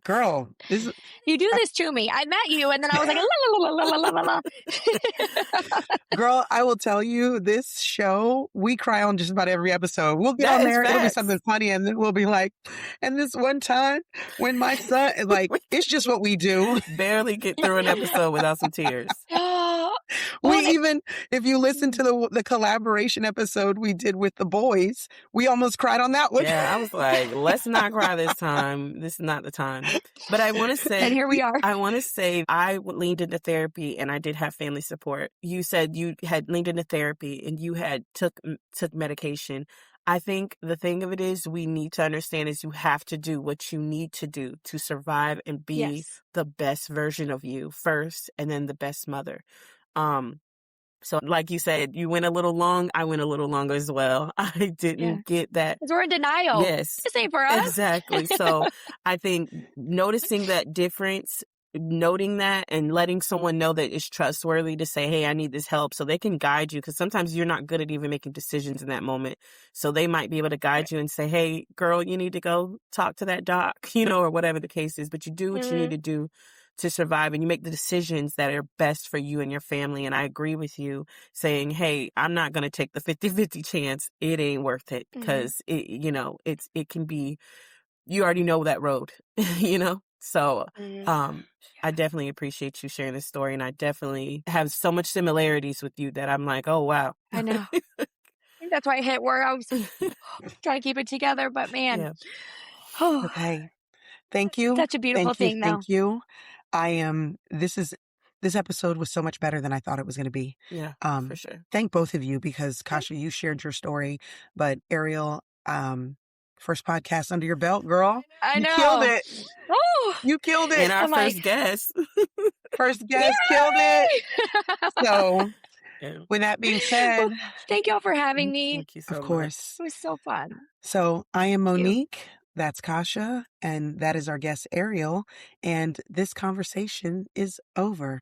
Girl, You do this to me. I met you, and then I was like, la, la, la, la, la, la, la. girl, I will tell you, this show, we cry on just about every episode. We'll get That on is there, it'll be facts. something funny, and then we'll be like, and this one time when my son, like, it's just what we do. Barely get through an episode without some tears. Even, if you listen to the collaboration episode we did with the boys, we almost cried on that one. Yeah, I was like, let's not cry this time. This is not the time. But I want to say, And here we are. I want to say I leaned into therapy and I did have family support. You said you had leaned into therapy and you had took medication. I think the thing of it is we need to understand is you have to do what you need to do to survive and be the best version of you first and then the best mother. So like you said, you went a little long. I went a little longer as well. I didn't get that. Because we're in denial. Yes. This ain't for us. Exactly. So I think noticing that difference, noting that and letting someone know that it's trustworthy to say, hey, I need this help so they can guide you. Because sometimes you're not good at even making decisions in that moment. So they might be able to guide you and say, hey, girl, you need to go talk to that doc, or whatever the case is. But you do what you need to do to survive and you make the decisions that are best for you and your family. And I agree with you saying, hey, I'm not going to take the 50-50 chance. It ain't worth it because it can be, you already know that road, So, I definitely appreciate you sharing this story. And I definitely have so much similarities with you that I'm like, oh, wow. I know. I think that's why I hit where I was trying to keep it together, but man. Yeah. Okay. Thank you. Such a beautiful thing, though. Thank you. This episode was so much better than I thought it was going to be. Yeah, for sure. Thank both of you because Kasha, you shared your story, but Arielle, first podcast under your belt, girl. I know. You killed it. Oh, you killed it. And our first guest. First guest killed it. So with that being said, thank y'all for having me. Thank you so much. Of course. It was so fun. So I am Monique. That's Kasha. And that is our guest, Arielle. And this conversation is over.